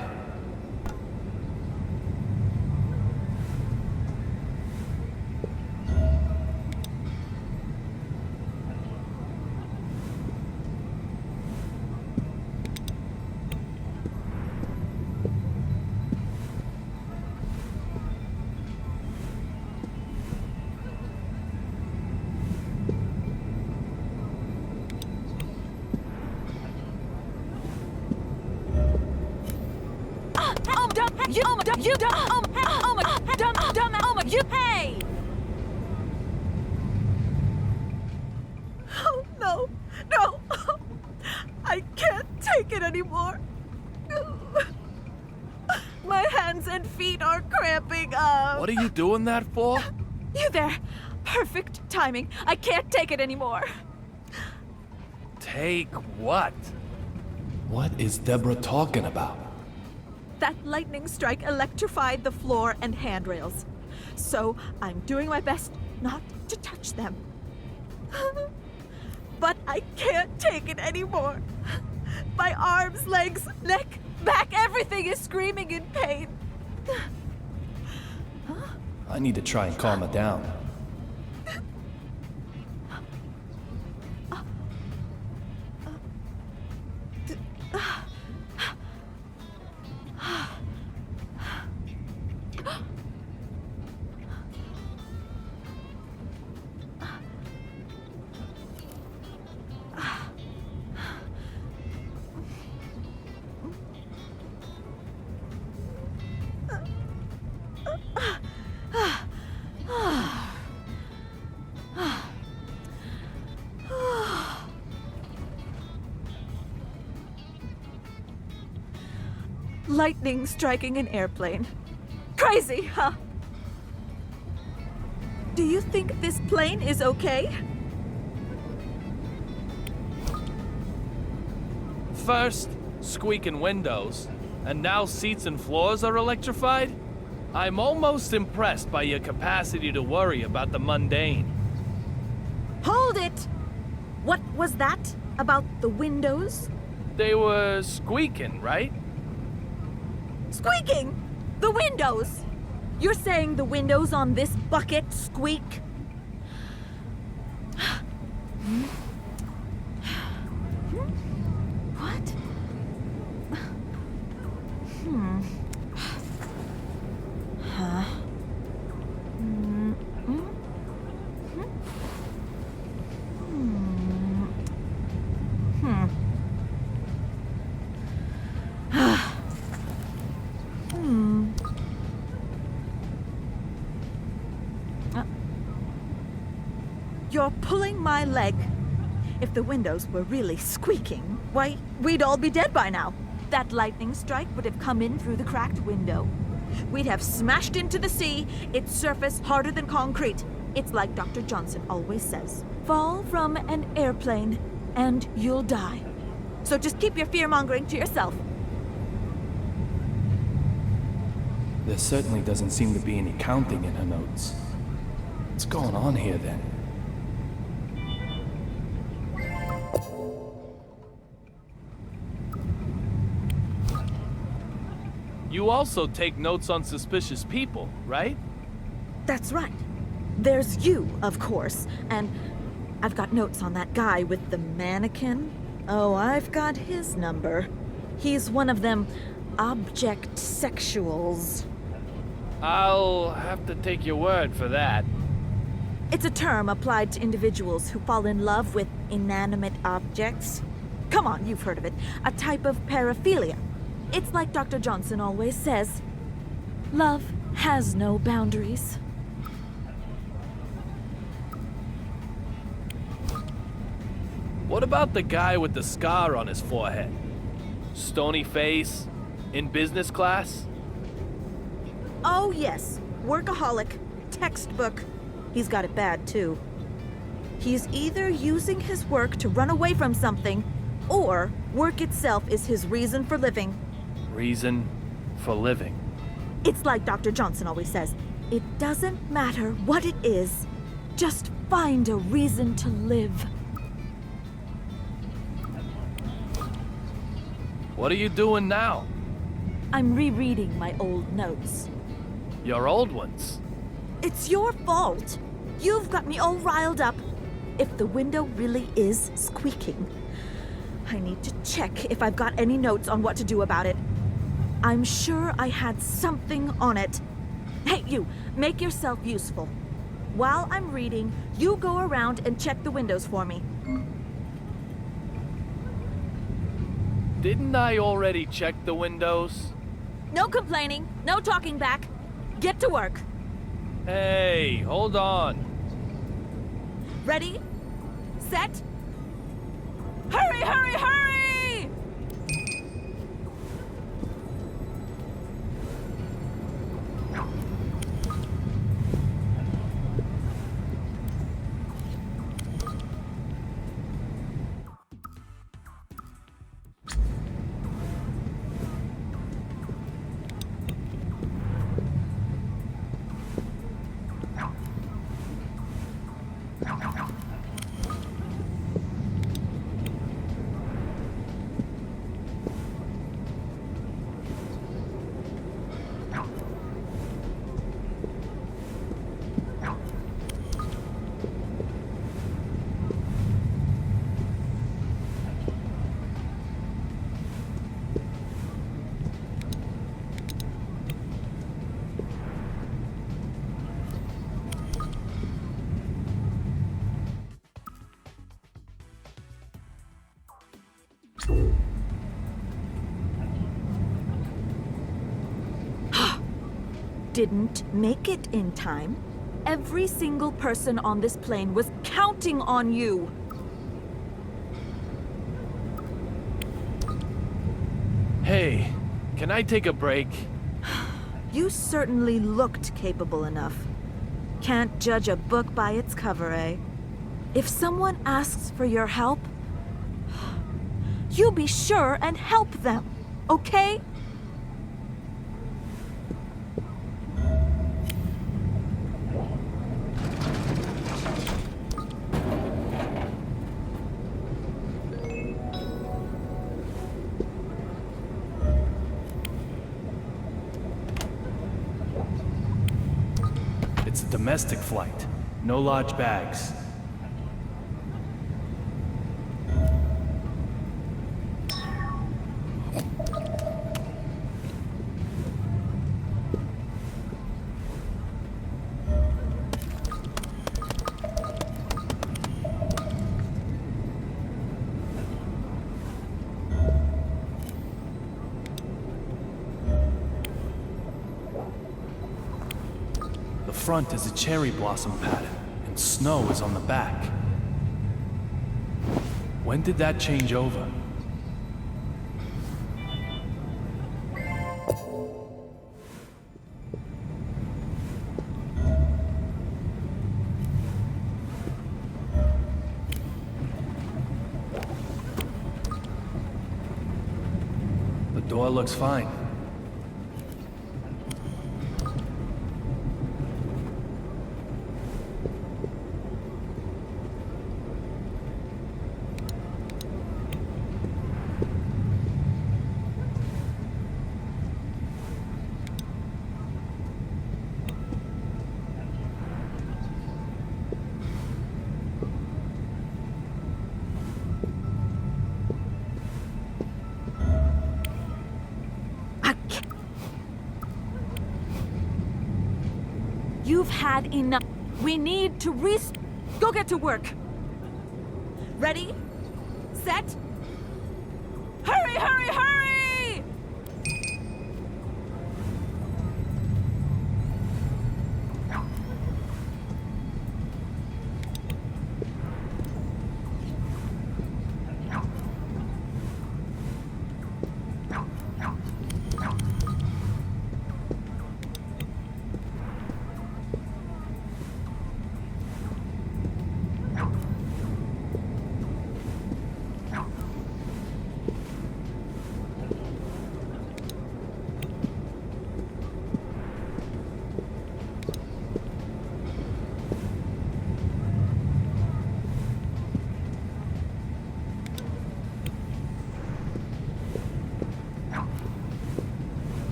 Hey! Oh, no. No. I can't take it anymore. My hands and feet are cramping up. What are you doing that for? You there. Perfect timing. I can't take it anymore. Take what? What is Deborah talking about? That lightning strike electrified the floor and handrails. So I'm doing my best not to touch them. But I can't take it anymore. My arms, legs, neck, back, everything is screaming in pain. I need to try and calm her down. Lightning striking an airplane. Crazy, huh? Do you think this plane is okay? First, squeaking windows, and now seats and floors are electrified? I'm almost impressed by your capacity to worry about the mundane. Hold it! What was that about the windows? They were squeaking, right? Squeaking! The windows! You're saying the windows on this bucket squeak? What? Huh? You're pulling my leg. If the windows were really squeaking, why, we'd all be dead by now. That lightning strike would have come in through the cracked window. We'd have smashed into the sea, its surface harder than concrete. It's like Dr. Johnson always says. Fall from an airplane, and you'll die. So just keep your fear-mongering to yourself. There certainly doesn't seem to be any counting in her notes. What's going on here then? You also take notes on suspicious people, right? That's right. There's you, of course, and I've got notes on that guy with the mannequin. Oh, I've got his number. He's one of them object sexuals. I'll have to take your word for that. It's a term applied to individuals who fall in love with inanimate objects. Come on, you've heard of it. A type of paraphilia. It's like Dr. Johnson always says, love has no boundaries. What about the guy with the scar on his forehead? Stony face? In business class? Oh yes, workaholic, textbook. He's got it bad too. He's either using his work to run away from something, or work itself is his reason for living. Reason for living. It's like Dr. Johnson always says, it doesn't matter what it is, just find a reason to live. What are you doing now? I'm rereading my old notes. Your old ones? It's your fault. You've got me all riled up. If the window really is squeaking, I need to check if I've got any notes on what to do about it. I'm sure I had something on it. Hey, you, make yourself useful. While I'm reading, you go around and check the windows for me. Didn't I already check the windows? No complaining, no talking back. Get to work. Hey, hold on. Ready? Set? Hurry, hurry, hurry! Didn't make it in time. Every single person on this plane was counting on you. Hey, can I take a break? You certainly looked capable enough. Can't judge a book by its cover, eh? If someone asks for your help, you be sure and help them, okay? It's a domestic flight. No large bags. The front is a cherry blossom pattern, and snow is on the back. When did that change over? Floor looks fine. You've had enough. We need to go get to work. Ready? Set? Hurry, hurry, hurry!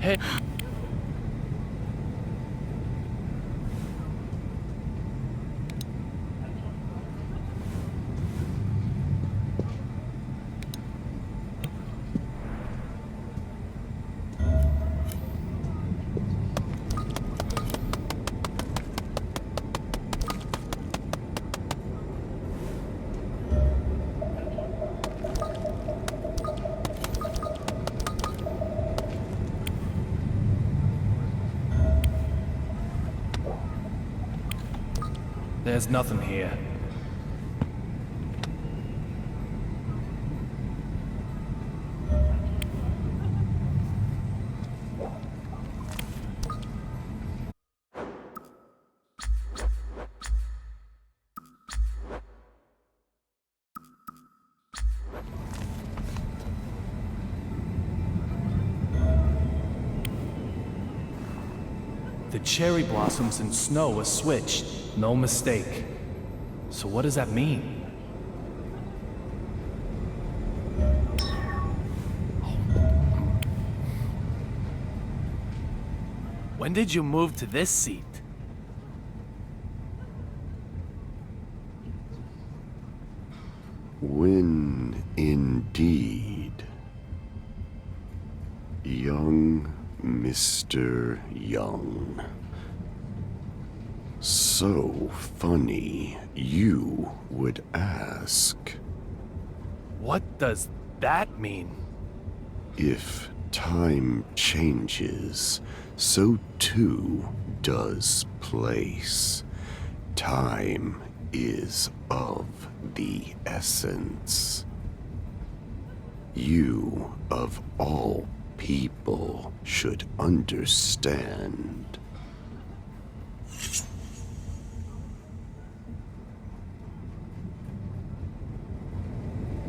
Hey. There's nothing here. The cherry blossoms and snow are switched. No mistake. So what does that mean? When did you move to this seat? When indeed, young Mr. Young. So funny you would ask. What does that mean? If time changes, so too does place. Time is of the essence. You, of all people, should understand.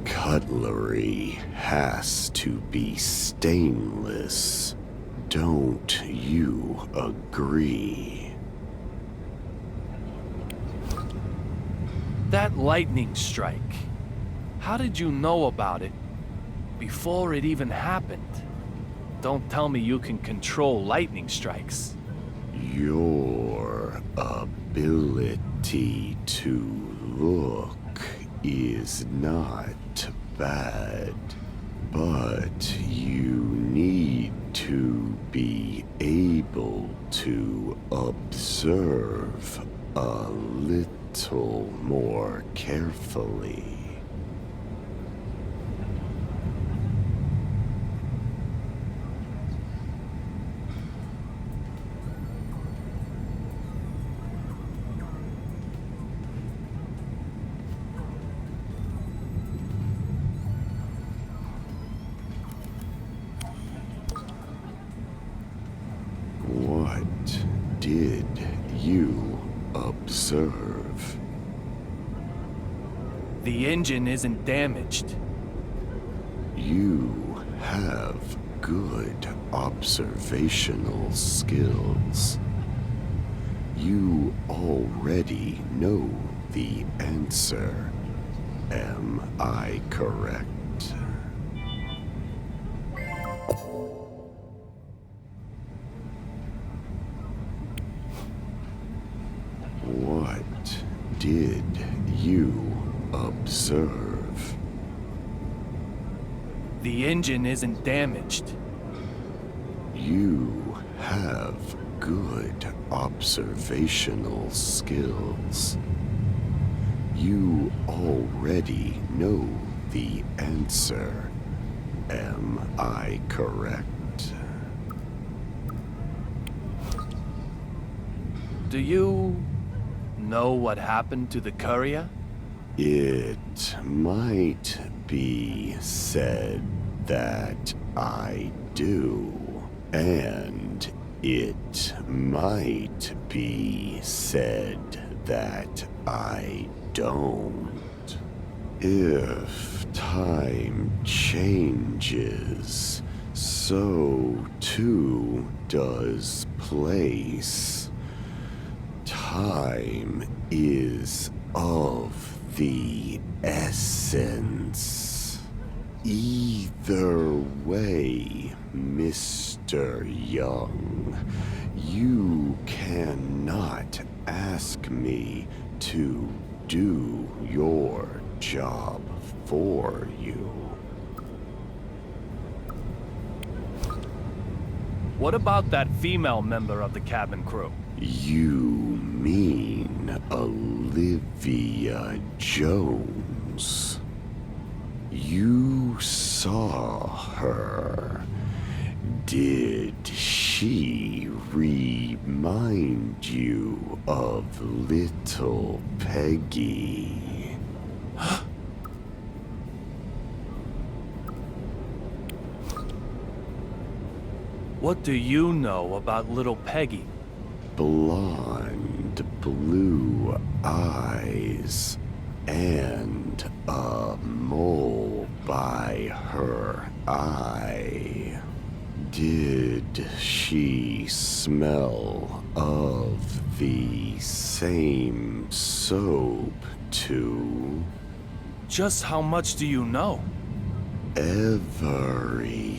Cutlery has to be stainless. Don't you agree? That lightning strike. How did you know about it before it even happened? Don't tell me you can control lightning strikes. Your ability to look is not bad, but you need to be able to observe a little more carefully. What did you observe? The engine isn't damaged. You have good observational skills. You already know the answer. Am I correct? What did you observe? The engine isn't damaged. You have good observational skills. You already know the answer. Am I correct? Do you know what happened to the courier? It might be said that I do, and it might be said that I don't. If time changes, so too does place. Time is of the essence. Either way, Mr. Young, you cannot ask me to do your job for you. What about that female member of the cabin crew? You mean Olivia Jones? You saw her. Did she remind you of little Peggy? What do you know about little Peggy? Blonde, blue eyes, and a mole by her eye. Did she smell of the same soap too? Just how much do you know? Everything.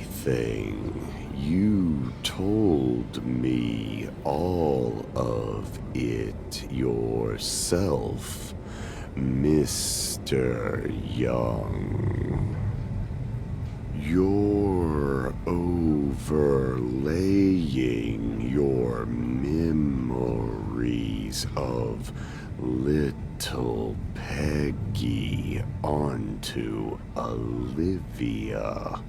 You told me all of it yourself, Mr. Young. You're overlaying your memories of little Peggy onto Olivia,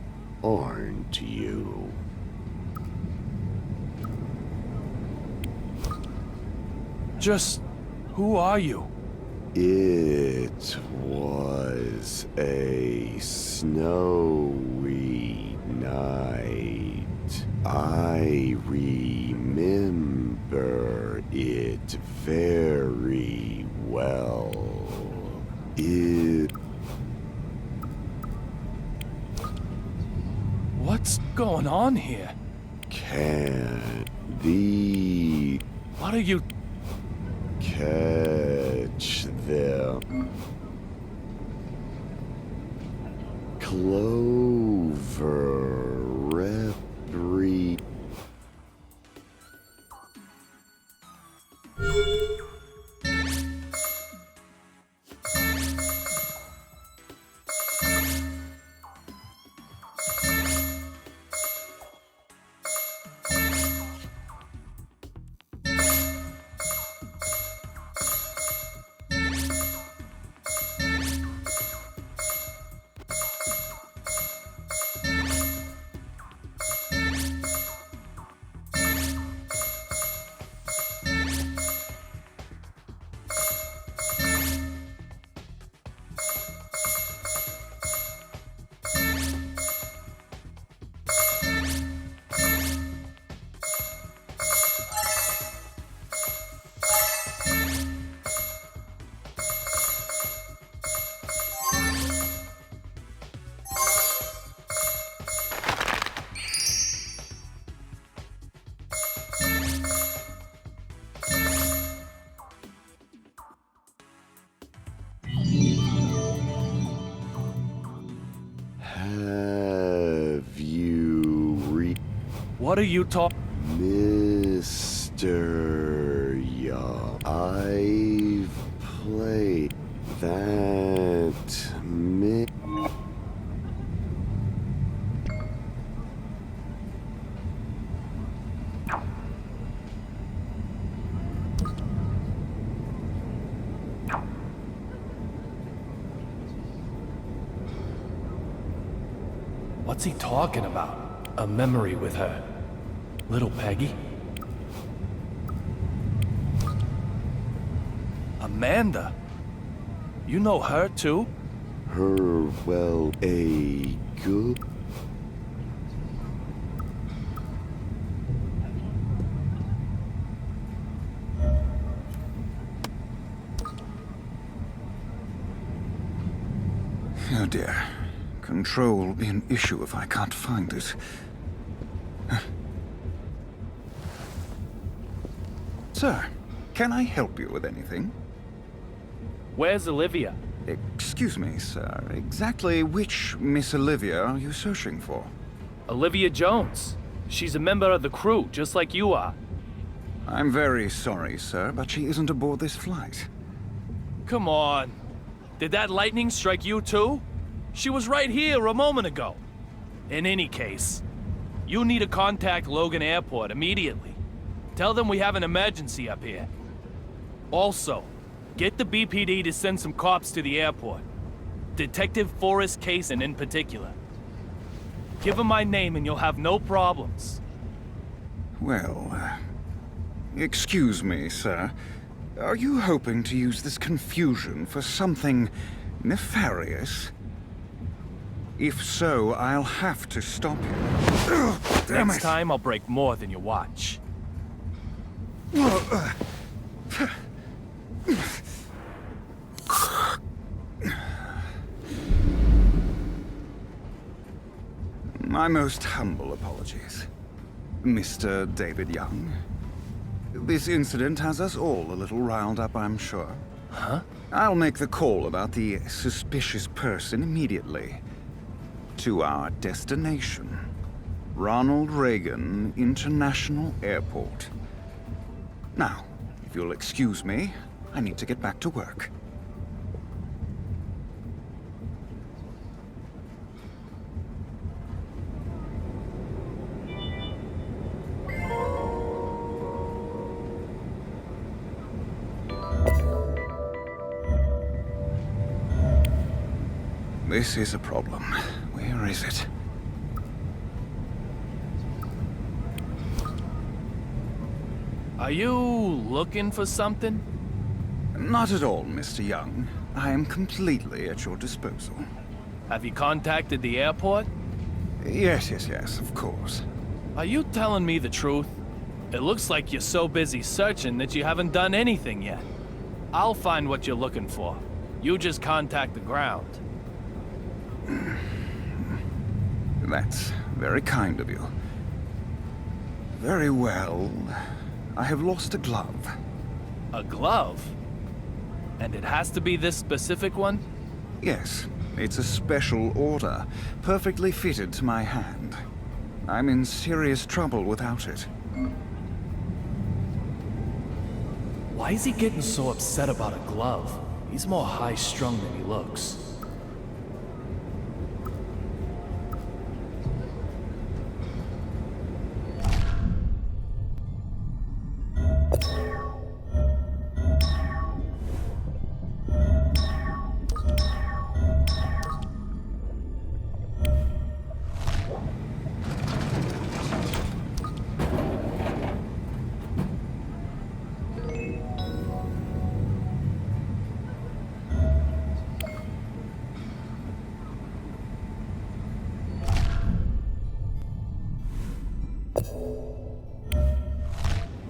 aren't you? Just who are you? It was a snowy night. I remember it very well. What's going on here? Can the... What are you... Catch them. Clover Repri. What are you talking? Mr. Young, I've played that What's he talking about? A memory with her. Little Peggy? Amanda? You know her too? her, well, a good... Oh dear. Control will be an issue if I can't find it. Sir, can I help you with anything? Where's Olivia? Excuse me, sir. Exactly which Miss Olivia are you searching for? Olivia Jones. She's a member of the crew, just like you are. I'm very sorry, sir, but she isn't aboard this flight. Come on. Did that lightning strike you too? She was right here a moment ago. In any case, you need to contact Logan Airport immediately. Tell them we have an emergency up here. Also, get the BPD to send some cops to the airport. Detective Forrest Kaysen in particular. Give him my name and you'll have no problems. Well, excuse me, sir. Are you hoping to use this confusion for something nefarious? If so, I'll have to stop you. Damn Next it. time, I'll break more than you watch. My most humble apologies, Mr. David Young. This incident has us all a little riled up, I'm sure. Huh? I'll make the call about the suspicious person immediately. To our destination, Ronald Reagan International Airport. Now, if you'll excuse me, I need to get back to work. This is a problem. Where is it? Are you looking for something? Not at all, Mr. Young. I am completely at your disposal. Have you contacted the airport? Yes, of course. Are you telling me the truth? It looks like you're so busy searching that you haven't done anything yet. I'll find what you're looking for. You just contact the ground. That's very kind of you. Very well. I have lost a glove. A glove? And it has to be this specific one? Yes, it's a special order, perfectly fitted to my hand. I'm in serious trouble without it. Why is he getting so upset about a glove? He's more high-strung than he looks.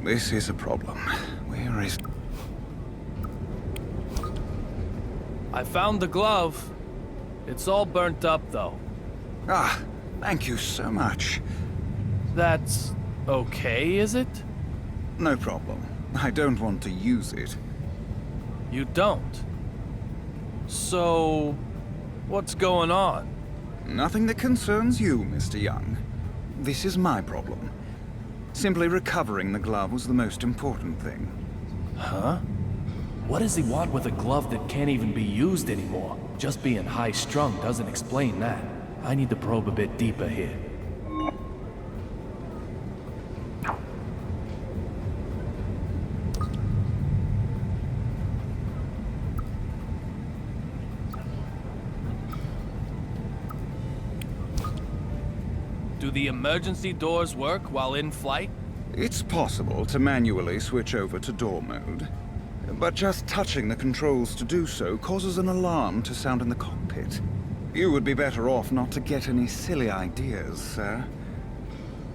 This is a problem. Where is... I found the glove. It's all burnt up, though. Ah, thank you so much. That's okay, is it? No problem. I don't want to use it. You don't? So, what's going on? Nothing that concerns you, Mr. Young. This is my problem. Simply recovering the glove was the most important thing. Huh? What does he want with a glove that can't even be used anymore? Just being high-strung doesn't explain that. I need to probe a bit deeper here. Do the emergency doors work while in flight? It's possible to manually switch over to door mode, but just touching the controls to do so causes an alarm to sound in the cockpit. You would be better off not to get any silly ideas, sir.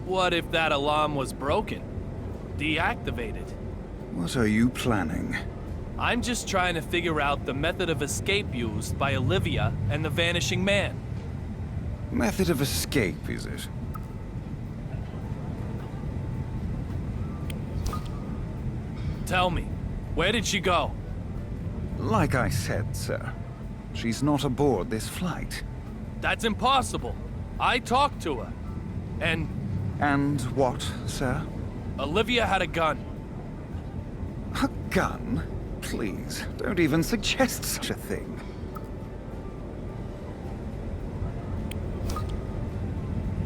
What if that alarm was broken? Deactivated? What are you planning? I'm just trying to figure out the method of escape used by Olivia and the Vanishing Man. Method of escape, is it? Tell me, where did she go? Like I said, sir, she's not aboard this flight. That's impossible. I talked to her. And what, sir? Olivia had a gun. A gun? Please, don't even suggest such a thing.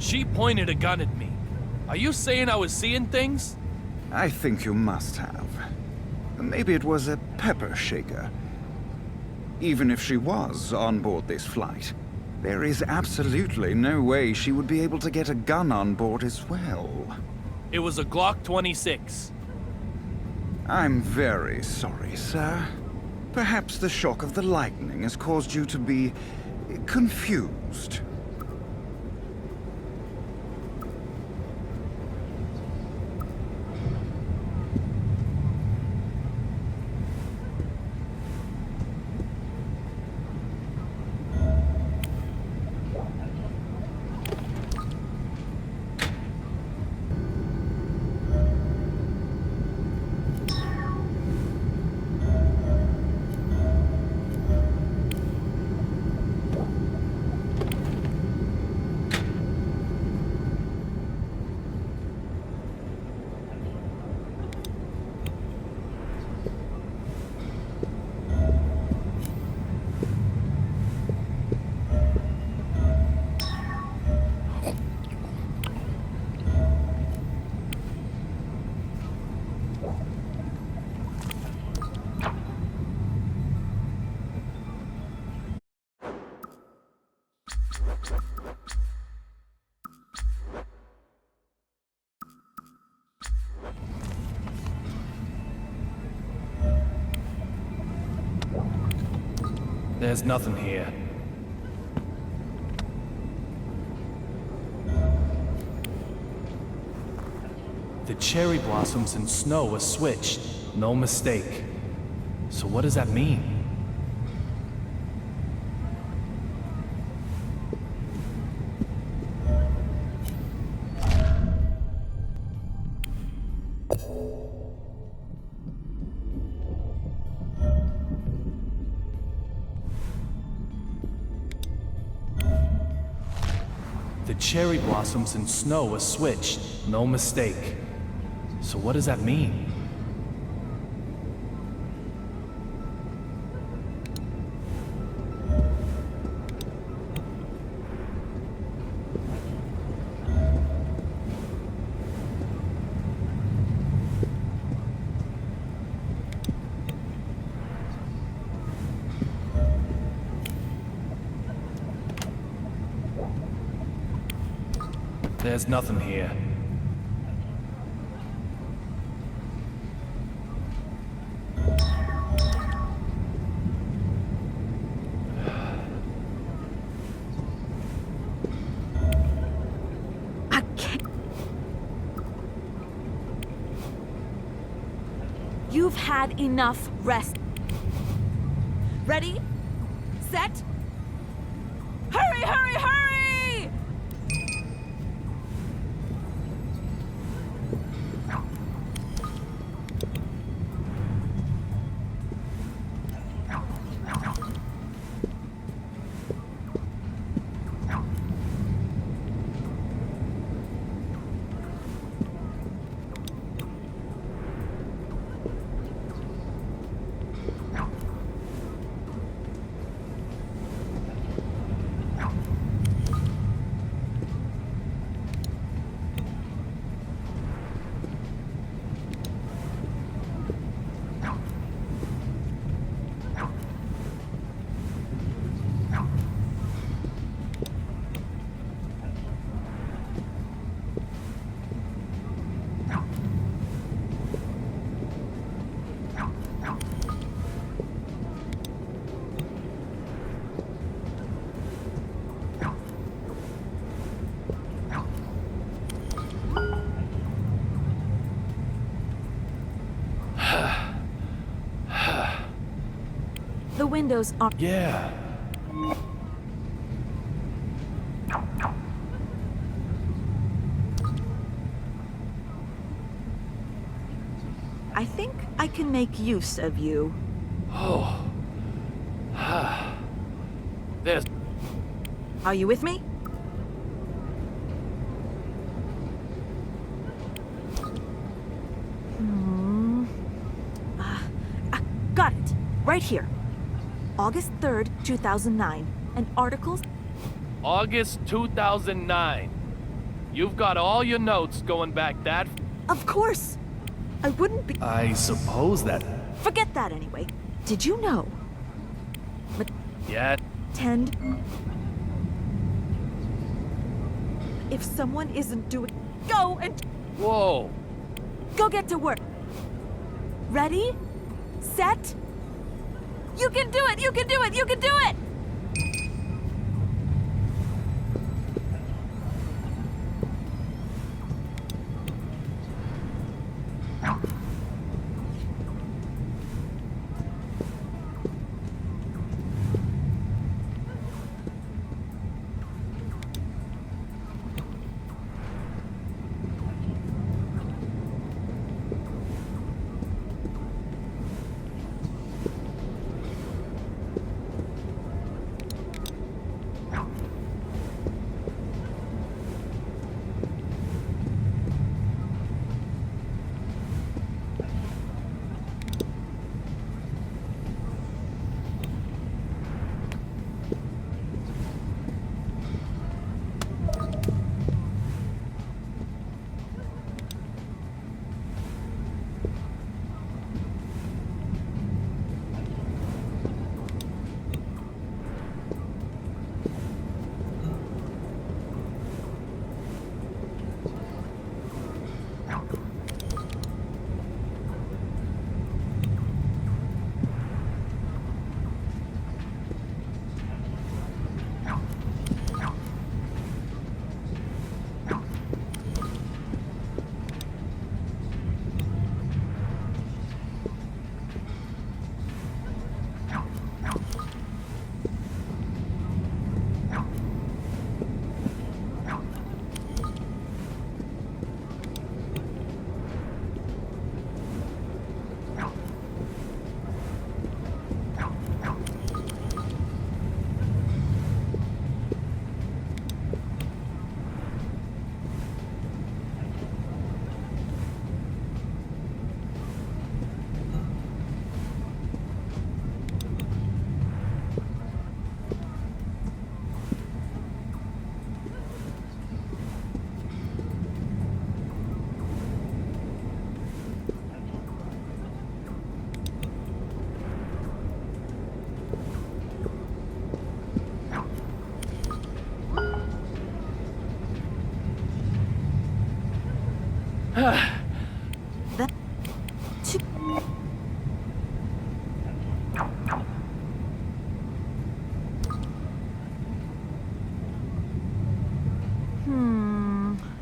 She pointed a gun at me. Are you saying I was seeing things? I think you must have. Maybe it was a pepper shaker. Even if she was on board this flight, there is absolutely no way she would be able to get a gun on board as well. It was a Glock 26. I'm very sorry, sir. Perhaps the shock of the lightning has caused you to be confused. There's nothing here. The cherry blossoms and snow are switched. No mistake. So what does that mean? The cherry blossoms and snow are switched. No mistake. So what does that mean? There's nothing here. I can't. You've had enough rest. Ready? Set? Hurry, hurry, hurry! windows are... Yeah. I think I can make use of you. Oh. There's... Are you with me? Got it. Right here. August 3rd, 2009. An article... August 2009. You've got all your notes going back that... Of course! I wouldn't be... I suppose that... Forget that anyway. Did you know? Yeah. Tend... If someone isn't doing... Go and... Whoa. Go get to work. Ready? Set? You can do it! You can do it! You can do it!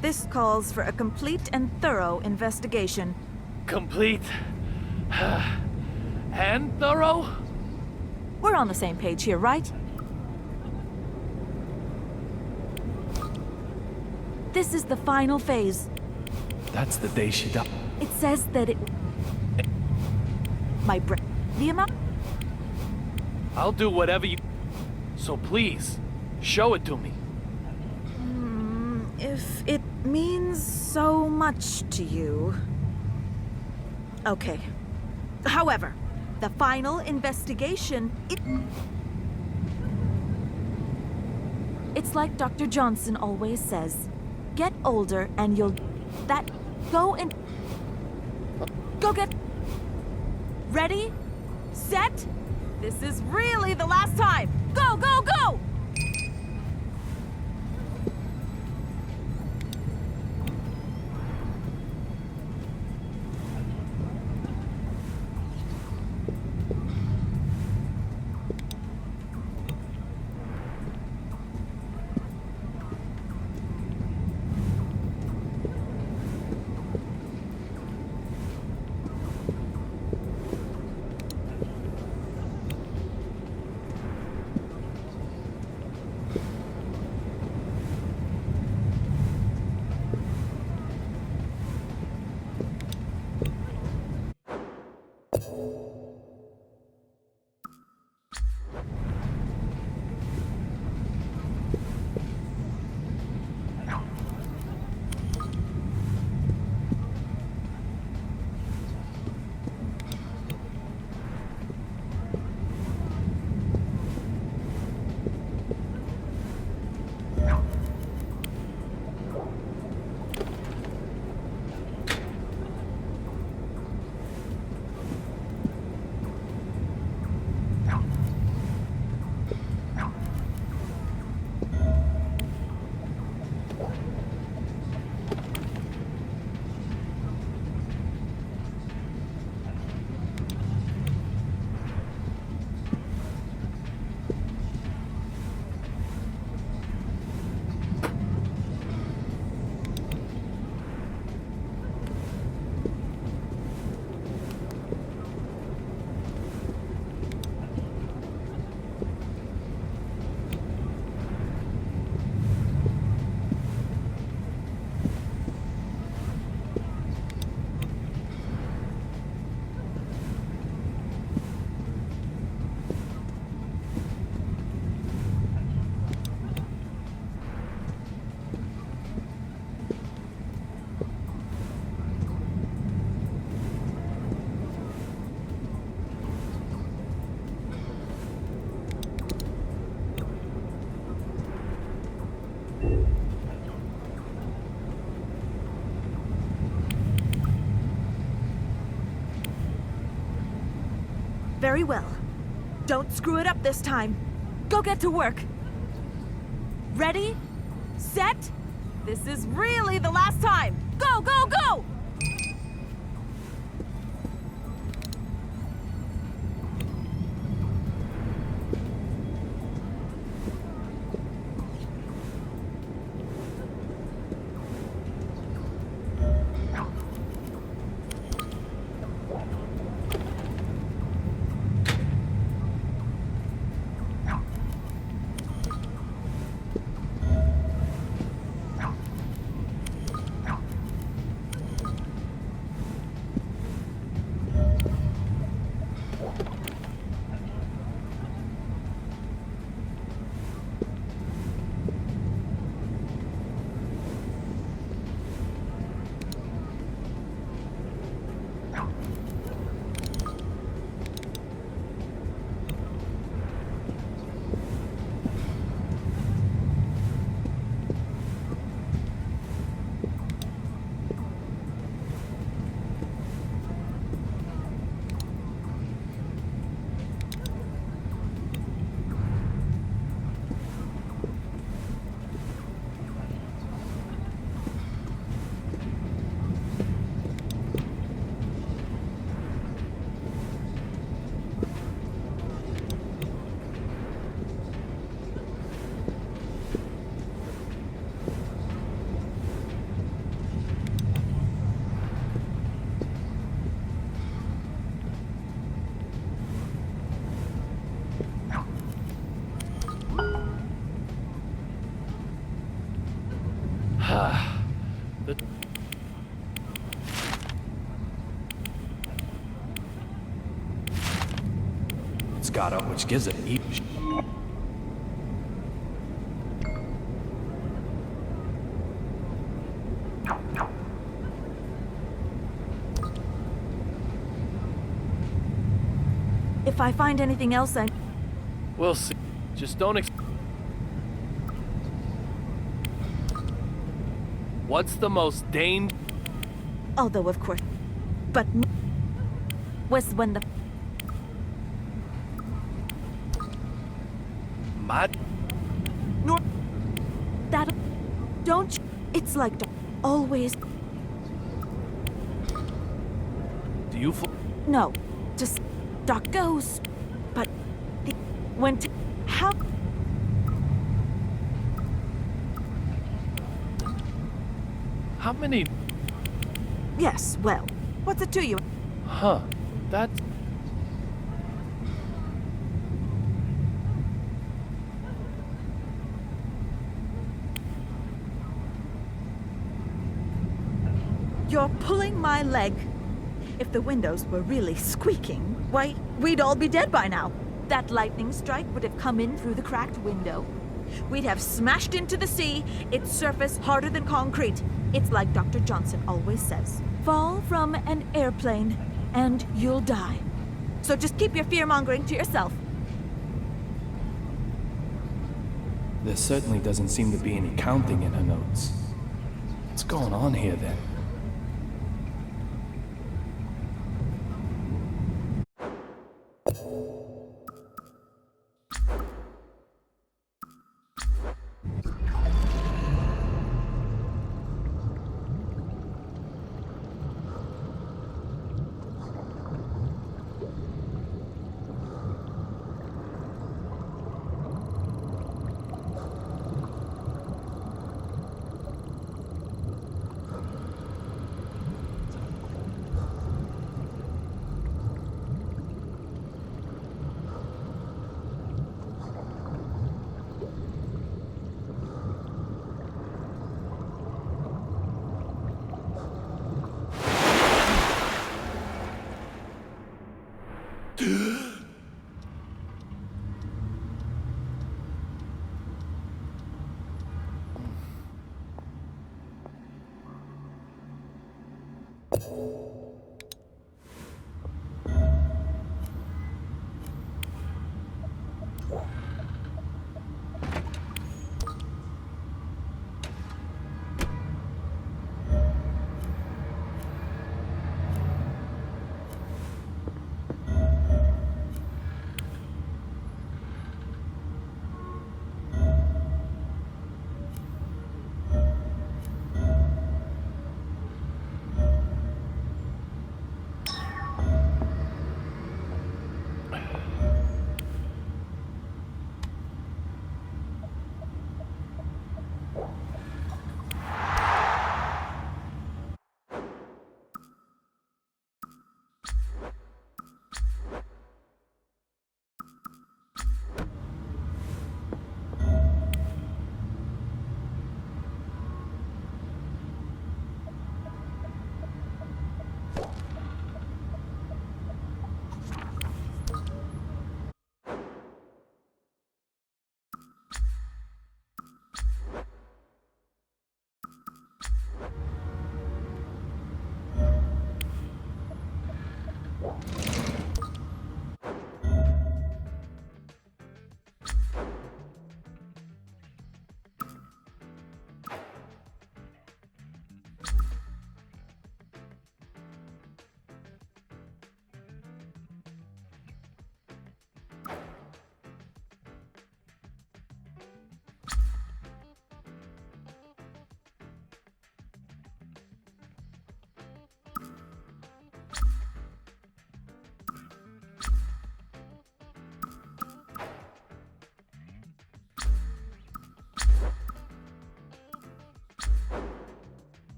This calls for a complete and thorough investigation. Complete... and thorough? We're on the same page here, right? This is the final phase. That's the day she died. It says that it... My brain... The amount... I'll do whatever you... So please, show it to me. If it means so much to you... Okay. However, the final investigation, It's like Dr. Johnson always says. Get older and you'll... Go and... Go get... Ready? Set? This is really the last time! Go, go, go! Very well. Don't screw it up this time. Go get to work. Ready? Set? This is really the last time. Go, go, go! It's got up, which gives it a heap. If I find anything else, We'll see. Just don't What's the most although of course, but was when the Mad? nor that don't it's like always Do you no, just Doc goes, but the went how How many? yes, well, what's it to you? Huh. That's... You're pulling my leg. If the windows were really squeaking, why, we'd all be dead by now. That lightning strike would have come in through the cracked window. We'd have smashed into the sea, its surface harder than concrete. It's like Dr. Johnson always says. Fall from an airplane, and you'll die. So just keep your fear-mongering to yourself. There certainly doesn't seem to be any counting in her notes. What's going on here, then?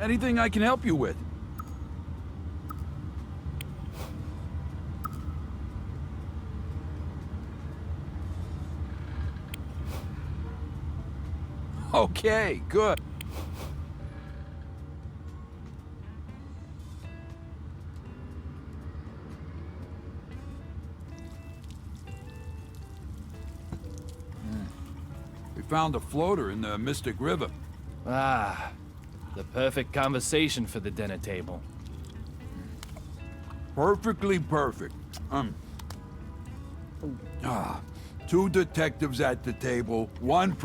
Anything I can help you with? Okay, good. We found a floater in the Mystic River. Ah, the perfect conversation for the dinner table. Perfectly perfect. Two detectives at the table, one